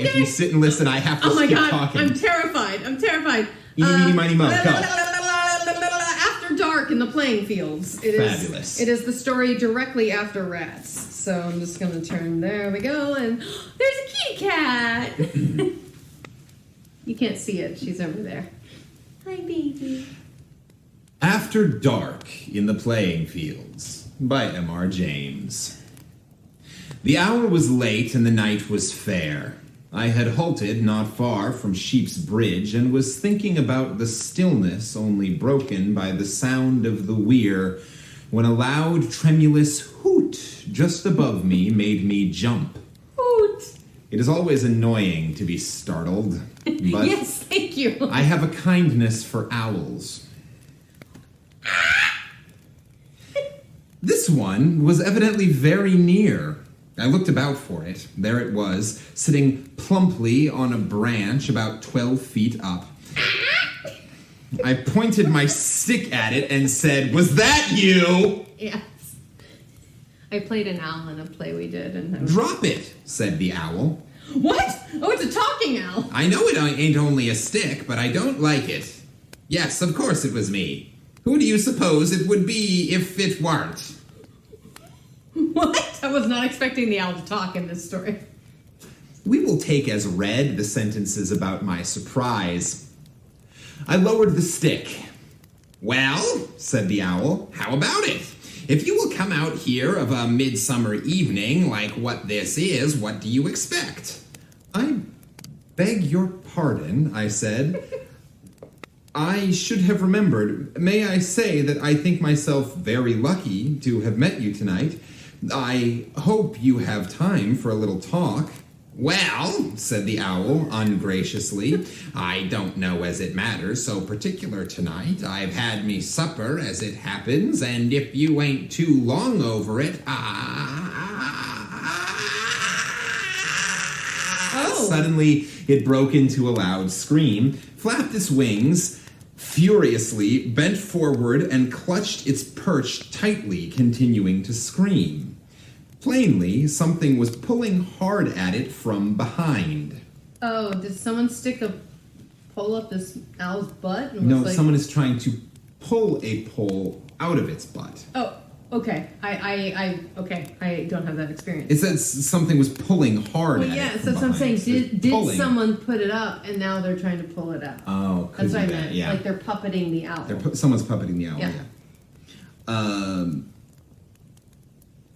Speaker 2: If you
Speaker 3: gonna...
Speaker 2: sit and listen, I have to
Speaker 3: Oh my
Speaker 2: skip
Speaker 3: god,
Speaker 2: talking.
Speaker 3: I'm terrified. Eeny,
Speaker 2: meeny, miny, moe, go.
Speaker 3: After dark in the playing fields.
Speaker 2: Fabulous.
Speaker 3: It is the story directly after Rats. So I'm just going to turn. There we go. And there's a kitty cat. You can't see it. She's over there. Hi, baby.
Speaker 2: After Dark in the Playing Fields by M.R. James. The hour was late and the night was fair. I had halted not far from Sheep's Bridge and was thinking about the stillness only broken by the sound of the weir when a loud, tremulous hoot just above me made me jump.
Speaker 3: Hoot.
Speaker 2: It is always annoying to be startled, but
Speaker 3: Yes, thank you.
Speaker 2: I have a kindness for owls. This one was evidently very near. I looked about for it. There it was, sitting plumply on a branch about 12 feet up. I pointed my stick at it and said, "Was that you?"
Speaker 3: Yes. I played an owl in a play we did. And
Speaker 2: "Drop it," said the owl.
Speaker 3: What? Oh, it's a talking owl.
Speaker 2: "I know it ain't only a stick, but I don't like it." "Yes, of course it was me. Who do you suppose it would be if it weren't?"
Speaker 3: What? I was not expecting the owl to talk in this story.
Speaker 2: We will take as read the sentences about my surprise. I lowered the stick. "Well," said the owl, "how about it? If you will come out here of a midsummer evening like what this is, what do you expect?" "I beg your pardon," I said. "I should have remembered. May I say that I think myself very lucky to have met you tonight. I hope you have time for a little talk." "Well," said the owl ungraciously, "I don't know as it matters so particular tonight. I've had me supper as it happens, and if you ain't too long over it, Suddenly, it broke into a loud scream, flapped its wings furiously, bent forward, and clutched its perch tightly, continuing to scream. Plainly, something was pulling hard at it from behind.
Speaker 3: Oh, did someone pull up this owl's butt? And
Speaker 2: No,
Speaker 3: was like,
Speaker 2: someone is trying to pull a pole out of its butt.
Speaker 3: Oh, okay. I don't have that experience.
Speaker 2: It says something was pulling hard
Speaker 3: Well,
Speaker 2: at
Speaker 3: yes,
Speaker 2: it from
Speaker 3: that's what I'm saying.
Speaker 2: behind.
Speaker 3: Did
Speaker 2: Pulling.
Speaker 3: someone put it up and now they're trying to pull it out?
Speaker 2: Oh, could
Speaker 3: That's what I
Speaker 2: be
Speaker 3: meant.
Speaker 2: that, yeah.
Speaker 3: Like they're puppeting the owl.
Speaker 2: Someone's puppeting the owl,
Speaker 3: Yeah.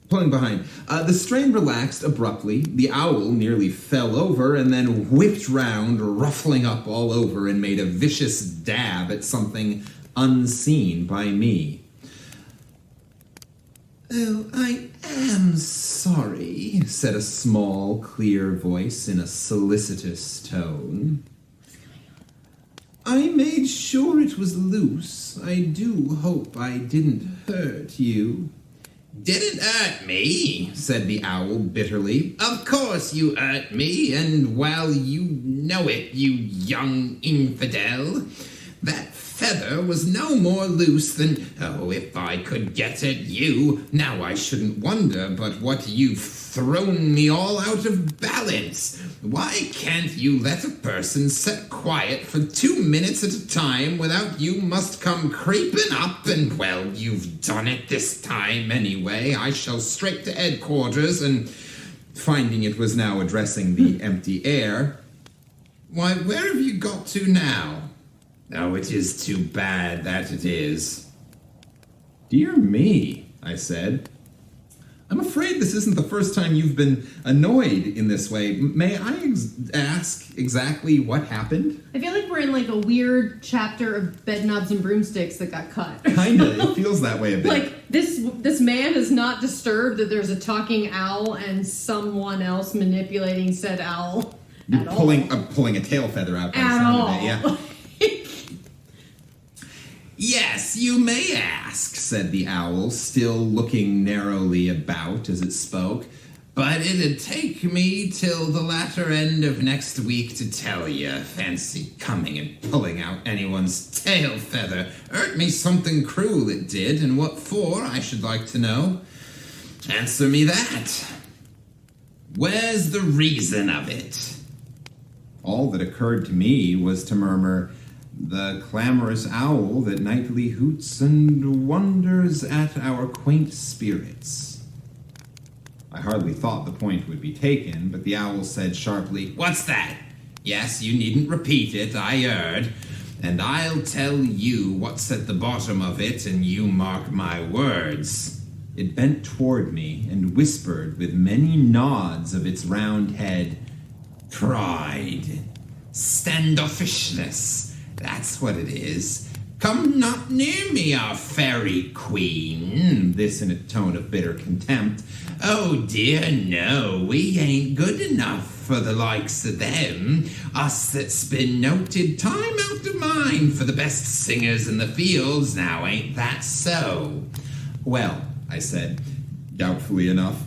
Speaker 2: Pulling behind. The strain relaxed abruptly. The owl nearly fell over and then whipped round, ruffling up all over, and made a vicious dab at something unseen by me. "Oh, I am sorry," said a small, clear voice in a solicitous tone. "I made sure it was loose. I do hope I didn't hurt you. Didn't hurt me, said the owl bitterly. Of course you hurt me, and well, you know it, you young infidel. That feather was no more loose than, oh, if I could get at you. Now I shouldn't wonder but what you've thrown me all out of balance. Why can't you let a person sit quiet for 2 minutes at a time without you must come creeping up and, well, you've done it this time anyway. I shall straight to headquarters and, finding it was now addressing the empty air, why, where have you got to now? Oh, it is too bad, that it is. Dear me, I said. I'm afraid this isn't the first time you've been annoyed in this way. May I ask exactly what happened?
Speaker 3: I feel like we're in like a weird chapter of Bedknobs and Broomsticks that got cut.
Speaker 2: Kinda, it feels that way a bit.
Speaker 3: Like, this man is not disturbed that there's a talking owl and someone else manipulating said owl at all.
Speaker 2: Pulling a tail feather out by the
Speaker 3: At
Speaker 2: sound
Speaker 3: all.
Speaker 2: of it, yeah. Yes, you may ask, said the owl, still looking narrowly about as it spoke. But it'd take me till the latter end of next week to tell you. Fancy coming and pulling out anyone's tail feather. Hurt me something cruel it did, and what for, I should like to know. Answer me that. Where's the reason of it? All that occurred to me was to murmur, the clamorous owl that nightly hoots and wonders at our quaint spirits. I hardly thought the point would be taken, but the owl said sharply, What's that? Yes, you needn't repeat it, I heard. And I'll tell you what's at the bottom of it, and you mark my words. It bent toward me and whispered with many nods of its round head, Pride, standoffishness. That's what it is. Come not near me, our fairy queen. This in a tone of bitter contempt. Oh dear, no, we ain't good enough for the likes of them. Us that's been noted time after mind for the best singers in the fields. Now ain't that so? Well, I said, doubtfully enough,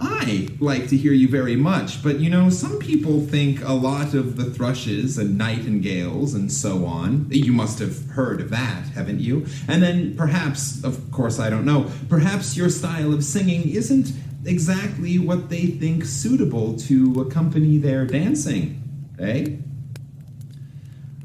Speaker 2: I like to hear you very much, but you know, some people think a lot of the thrushes and nightingales and so on. You must have heard of that, haven't you? And then perhaps, of course I don't know, perhaps your style of singing isn't exactly what they think suitable to accompany their dancing, eh?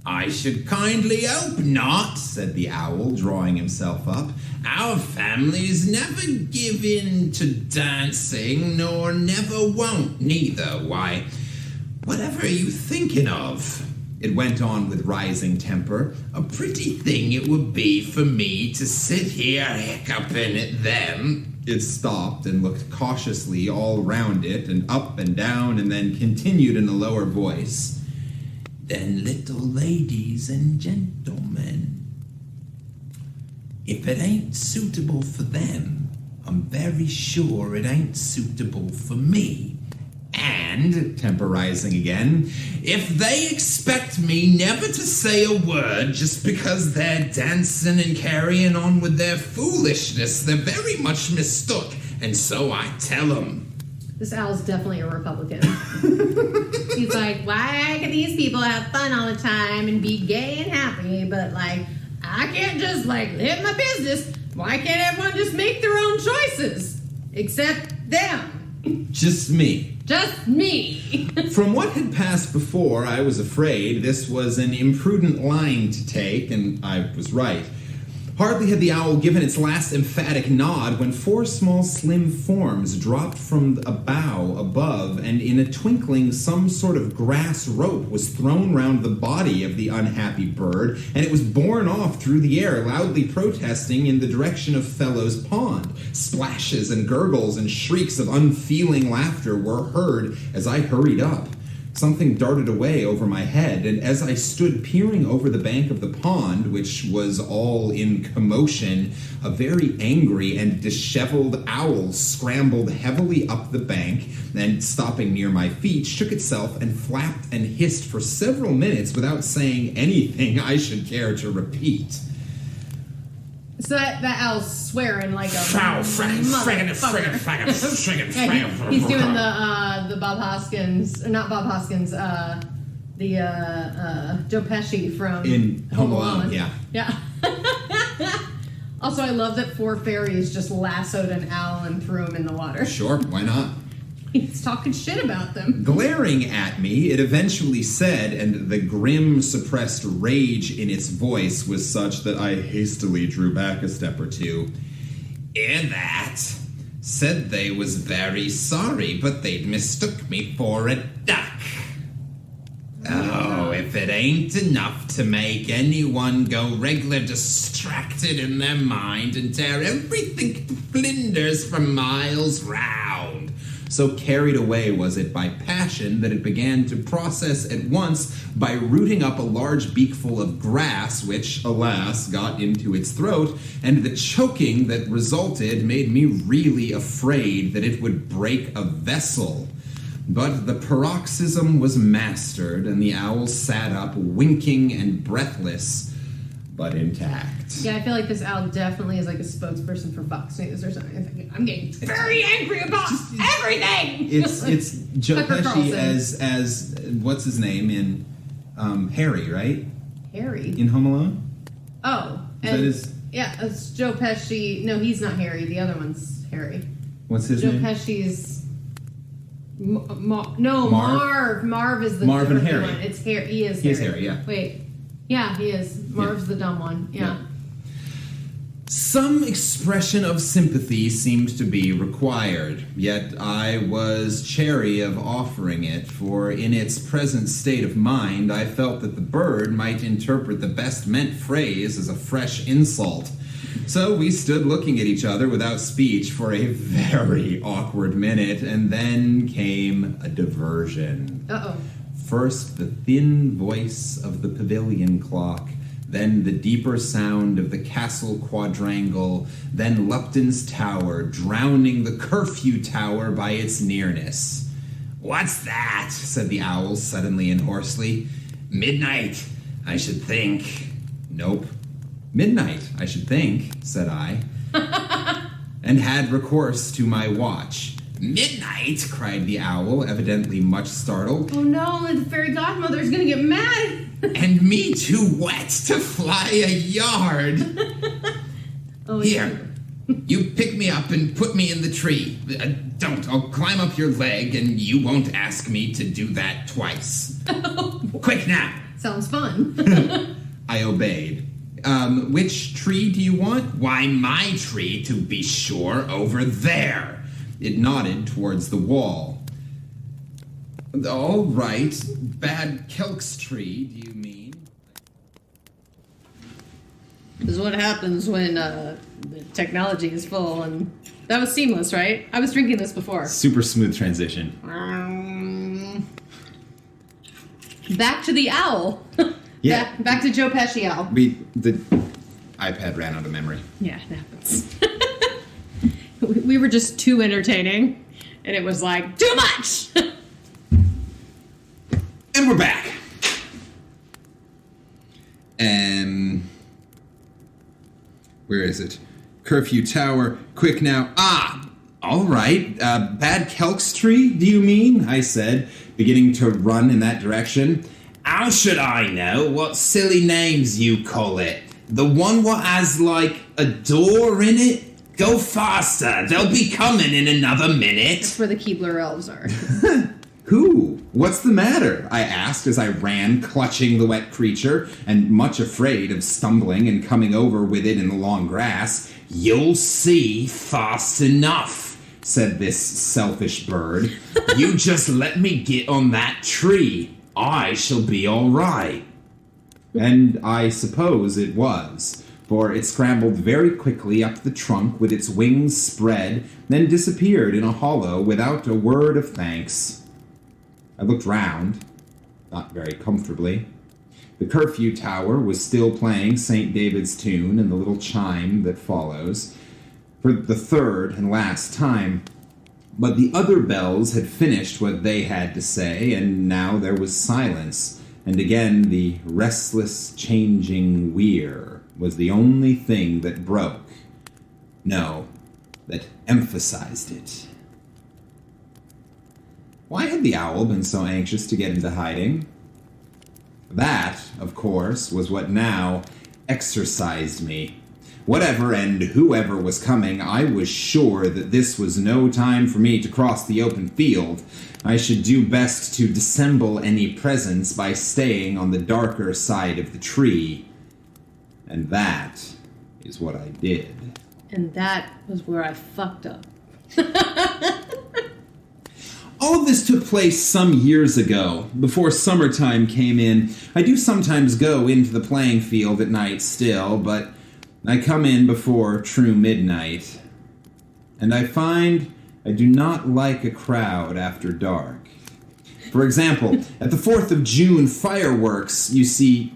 Speaker 2: I should kindly hope not, said the owl, drawing himself up. Our families never give in to dancing, nor never won't neither. Why, whatever are you thinking of? It went on with rising temper. A pretty thing it would be for me to sit here hiccuping at them. It stopped and looked cautiously all round it and up and down and then continued in a lower voice. Then, little ladies and gentlemen, if it ain't suitable for them, I'm very sure it ain't suitable for me. And, temporizing again, if they expect me never to say a word just because they're dancing and carrying on with their foolishness, they're very much mistook, and so I tell them.
Speaker 3: This owl's definitely a Republican. He's like, why can these people have fun all the time and be gay and happy, but like, I can't just like live my business. Why can't everyone just make their own choices? Except them.
Speaker 2: Just me.
Speaker 3: Just me.
Speaker 2: From what had passed before, I was afraid this was an imprudent line to take, and I was right. Hardly had the owl given its last emphatic nod when 4 small slim forms dropped from a bough above, and in a twinkling some sort of grass rope was thrown round the body of the unhappy bird, and it was borne off through the air, loudly protesting in the direction of Fellow's pond. Splashes and gurgles and shrieks of unfeeling laughter were heard as I hurried up. Something darted away over my head, and as I stood peering over the bank of the pond, which was all in commotion, a very angry and disheveled owl scrambled heavily up the bank, and stopping near my feet, shook itself and flapped and hissed for several minutes without saying anything I should care to repeat.
Speaker 3: So that owl's swearing like a
Speaker 5: Friggin'.
Speaker 3: Yeah, he's doing the Bob Hoskins, or not Bob Hoskins, Joe Pesci from
Speaker 2: In Home Alone, yeah.
Speaker 3: Yeah. Also, I love that 4 fairies just lassoed an owl and threw him in the water.
Speaker 2: Sure, why not?
Speaker 3: He's talking shit about them.
Speaker 2: Glaring at me, it eventually said, and the grim, suppressed rage in its voice was such that I hastily drew back a step or two. That said they was very sorry, but they'd mistook me for a duck. Oh, if it ain't enough to make anyone go regular distracted in their mind and tear everything to flinders for miles round. So carried away was it by passion that it began to process at once by rooting up a large beakful of grass, which, alas, got into its throat, and the choking that resulted made me really afraid that it would break a vessel. But the paroxysm was mastered, and the owl sat up, winking and breathless, but intact.
Speaker 3: Yeah, I feel like this owl definitely is like a spokesperson for Fox News or something. I'm getting very angry about everything.
Speaker 2: It's Joe
Speaker 3: Tucker
Speaker 2: Pesci
Speaker 3: Carlson.
Speaker 2: as what's his name in Harry, right?
Speaker 3: Harry.
Speaker 2: In Home Alone?
Speaker 3: Oh,
Speaker 2: That is
Speaker 3: yeah, it's Joe Pesci. No, he's not Harry. The other one's Harry.
Speaker 2: what's his
Speaker 3: Joe
Speaker 2: name?
Speaker 3: Pesci's.
Speaker 2: Marv?
Speaker 3: Marv is the
Speaker 2: Marv and
Speaker 3: different
Speaker 2: Harry.
Speaker 3: one. It's Harry. He is.
Speaker 2: He is
Speaker 3: Harry.
Speaker 2: Harry, yeah.
Speaker 3: Wait. Yeah, he is. Marv's the dumb one. Yeah.
Speaker 2: Some expression of sympathy seemed to be required, yet I was chary of offering it, for in its present state of mind, I felt that the bird might interpret the best meant phrase as a fresh insult. So we stood looking at each other without speech for a very awkward minute, and then came a diversion.
Speaker 3: Uh-oh.
Speaker 2: First, the thin voice of the pavilion clock, then the deeper sound of the castle quadrangle, then Lupton's tower, drowning the curfew tower by its nearness. "What's that?" said the owl suddenly and hoarsely. "Midnight, I should think." "Nope. Midnight, I should think," said I, and had recourse to my watch. "Midnight?" cried the owl, evidently much startled.
Speaker 3: Oh no, the fairy godmother's gonna get mad.
Speaker 2: "And me too wet to fly a yard."
Speaker 3: Oh,
Speaker 2: "Here, you pick me up and put me in the tree. Don't, I'll climb up your leg and you won't ask me to do that twice. Quick now."
Speaker 3: Sounds fun.
Speaker 2: I obeyed. Which tree do you want?" "Why, my tree, to be sure, over there." It nodded towards the wall. "All right, Bad Kelk's tree, do you mean?"
Speaker 3: This is what happens when the technology is full, and that was seamless, right? I was drinking this before.
Speaker 2: Super smooth transition.
Speaker 3: Back to the owl.
Speaker 2: Yeah.
Speaker 3: Back to Joe Pesci owl.
Speaker 2: The iPad ran out of memory.
Speaker 3: Yeah, it happens. We were just too entertaining, and it was like, too much!
Speaker 2: And we're back. Where is it? Curfew Tower. Quick now. All right. Bad Kelk's tree, do you mean? I said, beginning to run in that direction. "How should I know what silly names you call it? The one what has, like, a door in it? Go faster. They'll be coming in another minute."
Speaker 3: That's where the Keebler elves are.
Speaker 2: "Who? What's the matter?" I asked as I ran, clutching the wet creature, and much afraid of stumbling and coming over with it in the long grass. "You'll see fast enough," said this selfish bird. "You just let me get on that tree. I shall be all right." And I suppose it was, for it scrambled very quickly up the trunk with its wings spread, then disappeared in a hollow without a word of thanks. I looked round, not very comfortably. The curfew tower was still playing St. David's tune and the little chime that follows, for the third and last time. But the other bells had finished what they had to say, and now there was silence, and again the restless, changing weir. was the only thing that broke. No, that emphasized it. Why had the owl been so anxious to get into hiding? That, of course, was what now exercised me. Whatever and whoever was coming, I was sure that this was no time for me to cross the open field. I should do best to dissemble any presence by staying on the darker side of the tree. And that is what I did.
Speaker 3: And that was where I fucked up.
Speaker 2: All of this took place some years ago, before summertime came in. I do sometimes go into the playing field at night still, but I come in before true midnight. And I find I do not like a crowd after dark. For example, at the 4th of June fireworks, you see...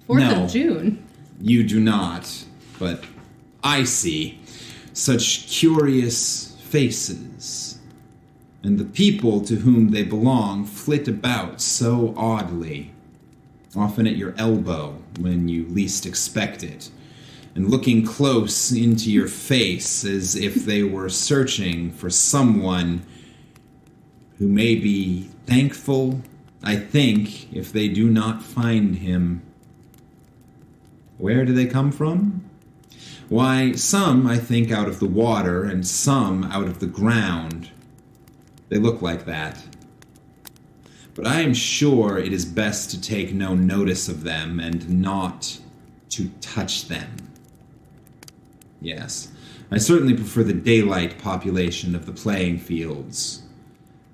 Speaker 3: 4th of June?
Speaker 2: You do not, but I see such curious faces. And the people to whom they belong flit about so oddly, often at your elbow when you least expect it, and looking close into your face as if they were searching for someone who may be thankful, I think, if they do not find him. Where do they come from? Why, some, I think, out of the water, and some out of the ground. They look like that. But I am sure it is best to take no notice of them and not to touch them. Yes, I certainly prefer the daylight population of the playing fields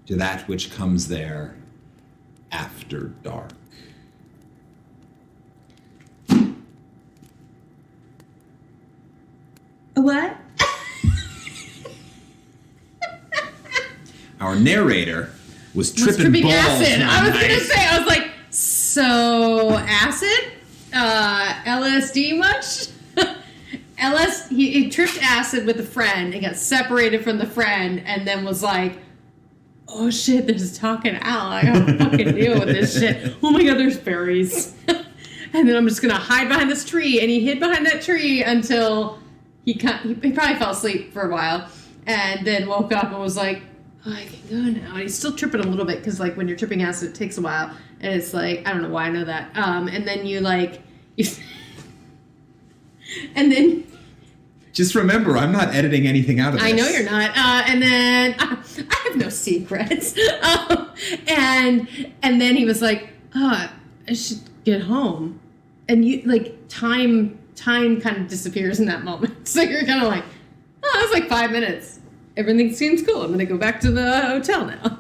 Speaker 2: to that which comes there after dark.
Speaker 3: What?
Speaker 2: Our narrator was tripping balls.
Speaker 3: Acid. I was
Speaker 2: night.
Speaker 3: going to say, I was like, so acid? LSD much? He tripped acid with a friend and got separated from the friend and then was like, oh shit, there's a talking owl. I gotta fucking deal with this shit. Oh my god, there's fairies. And then I'm just gonna hide behind this tree. And he hid behind that tree until he probably fell asleep for a while and then woke up and was like, oh, I can go now. And he's still tripping a little bit because, like, when you're tripping acid, it takes a while. And it's like, I don't know why I know that. And then and then...
Speaker 2: Just remember, I'm not editing anything out of this.
Speaker 3: I know you're not. And then... I have no secrets. And then he was like, oh, I should get home. And time kind of disappears in that moment. So you're kind of like, oh, it's like 5 minutes. Everything seems cool. I'm going to go back to the hotel now.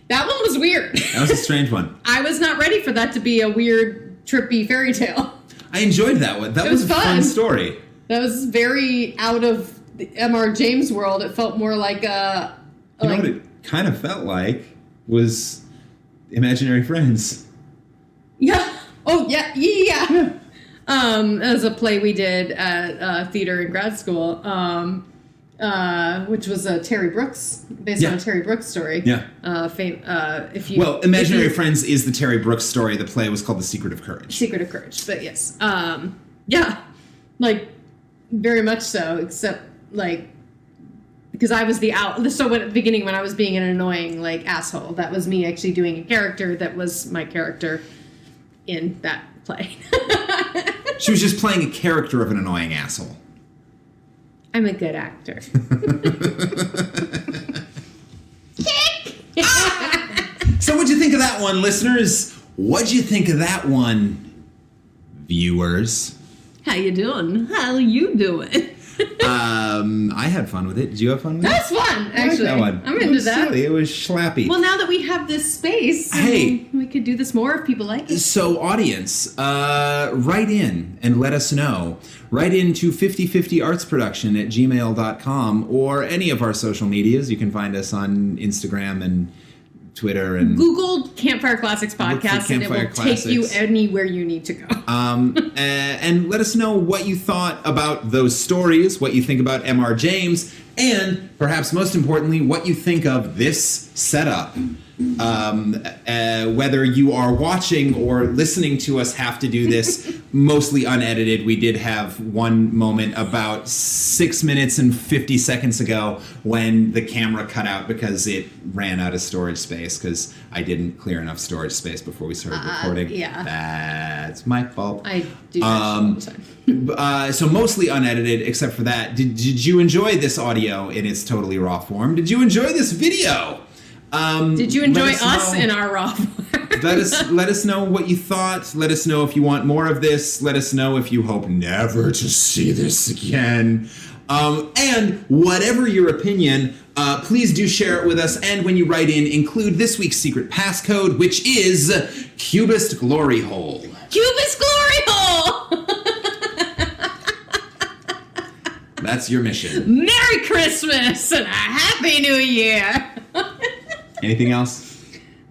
Speaker 3: That one was weird.
Speaker 2: That was a strange one.
Speaker 3: I was not ready for that to be a weird, trippy fairy tale.
Speaker 2: I enjoyed that one. That was a fun story.
Speaker 3: That was very out of the M.R. James world. It felt more like a...
Speaker 2: You know what it kind of felt like was Imaginary Friends.
Speaker 3: Yeah. Oh, yeah. As a play we did at theater in grad school, which was a Terry Brooks, based on a Terry Brooks story.
Speaker 2: Yeah. Imaginary Friends is the Terry Brooks story. The play was called The Secret of Courage.
Speaker 3: Secret of Courage, but yes. Yeah. Like, very much so, except, like, because I was the owl. So at the beginning when I was being an annoying, like, asshole, that was me actually doing a character that was my character in that play.
Speaker 2: She was just playing a character of an annoying asshole.
Speaker 3: I'm a good actor.
Speaker 2: So what'd you think of that one, listeners? What'd you think of that one, viewers?
Speaker 3: How you doing?
Speaker 2: I had fun with it. Did you have fun with it?
Speaker 3: That's fun, actually.
Speaker 2: I like that one.
Speaker 3: I'm into that.
Speaker 2: Silly. It was schlappy.
Speaker 3: Well, now that we have this space,
Speaker 2: hey,
Speaker 3: we could do this more if people like it.
Speaker 2: So, audience, write in and let us know. Write in to 5050artsproduction@gmail.com or any of our social medias. You can find us on Instagram and Twitter and
Speaker 3: Google Campfire Classics podcast, and it will take you anywhere you need to go.
Speaker 2: And let us know what you thought about those stories, what you think about M.R. James, and perhaps most importantly, what you think of this setup. Whether you are watching or listening to us have to do this mostly unedited, we did have one moment about 6 minutes and 50 seconds ago when the camera cut out because it ran out of storage space because I didn't clear enough storage space before we started recording.
Speaker 3: Yeah.
Speaker 2: That's my fault.
Speaker 3: I do that all the time.
Speaker 2: So mostly unedited, except for that. Did you enjoy this audio in its totally raw form? Did you enjoy this video?
Speaker 3: Did you enjoy us
Speaker 2: know.
Speaker 3: in our raw form?
Speaker 2: Let us know what you thought. Let us know if you want more of this. Let us know if you hope never to see this again. And whatever your opinion, please do share it with us. And when you write in, include this week's secret passcode, which is Cubist Glory Hole.
Speaker 3: Cubist Glory Hole!
Speaker 2: That's your mission.
Speaker 3: Merry Christmas and a Happy New Year!
Speaker 2: Anything else?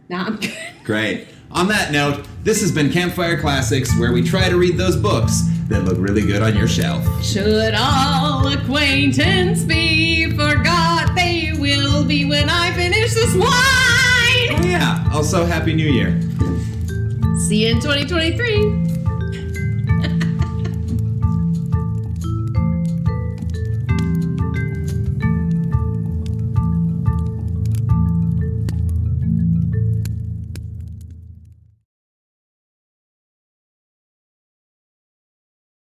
Speaker 3: Nah, I'm good.
Speaker 2: Great. On that note, this has been Campfire Classics, where we try to read those books that look really good on your shelf.
Speaker 3: Should all acquaintance be forgot, they will be when I finish this wine!
Speaker 2: Oh yeah. Also, Happy New Year.
Speaker 3: See you in 2023.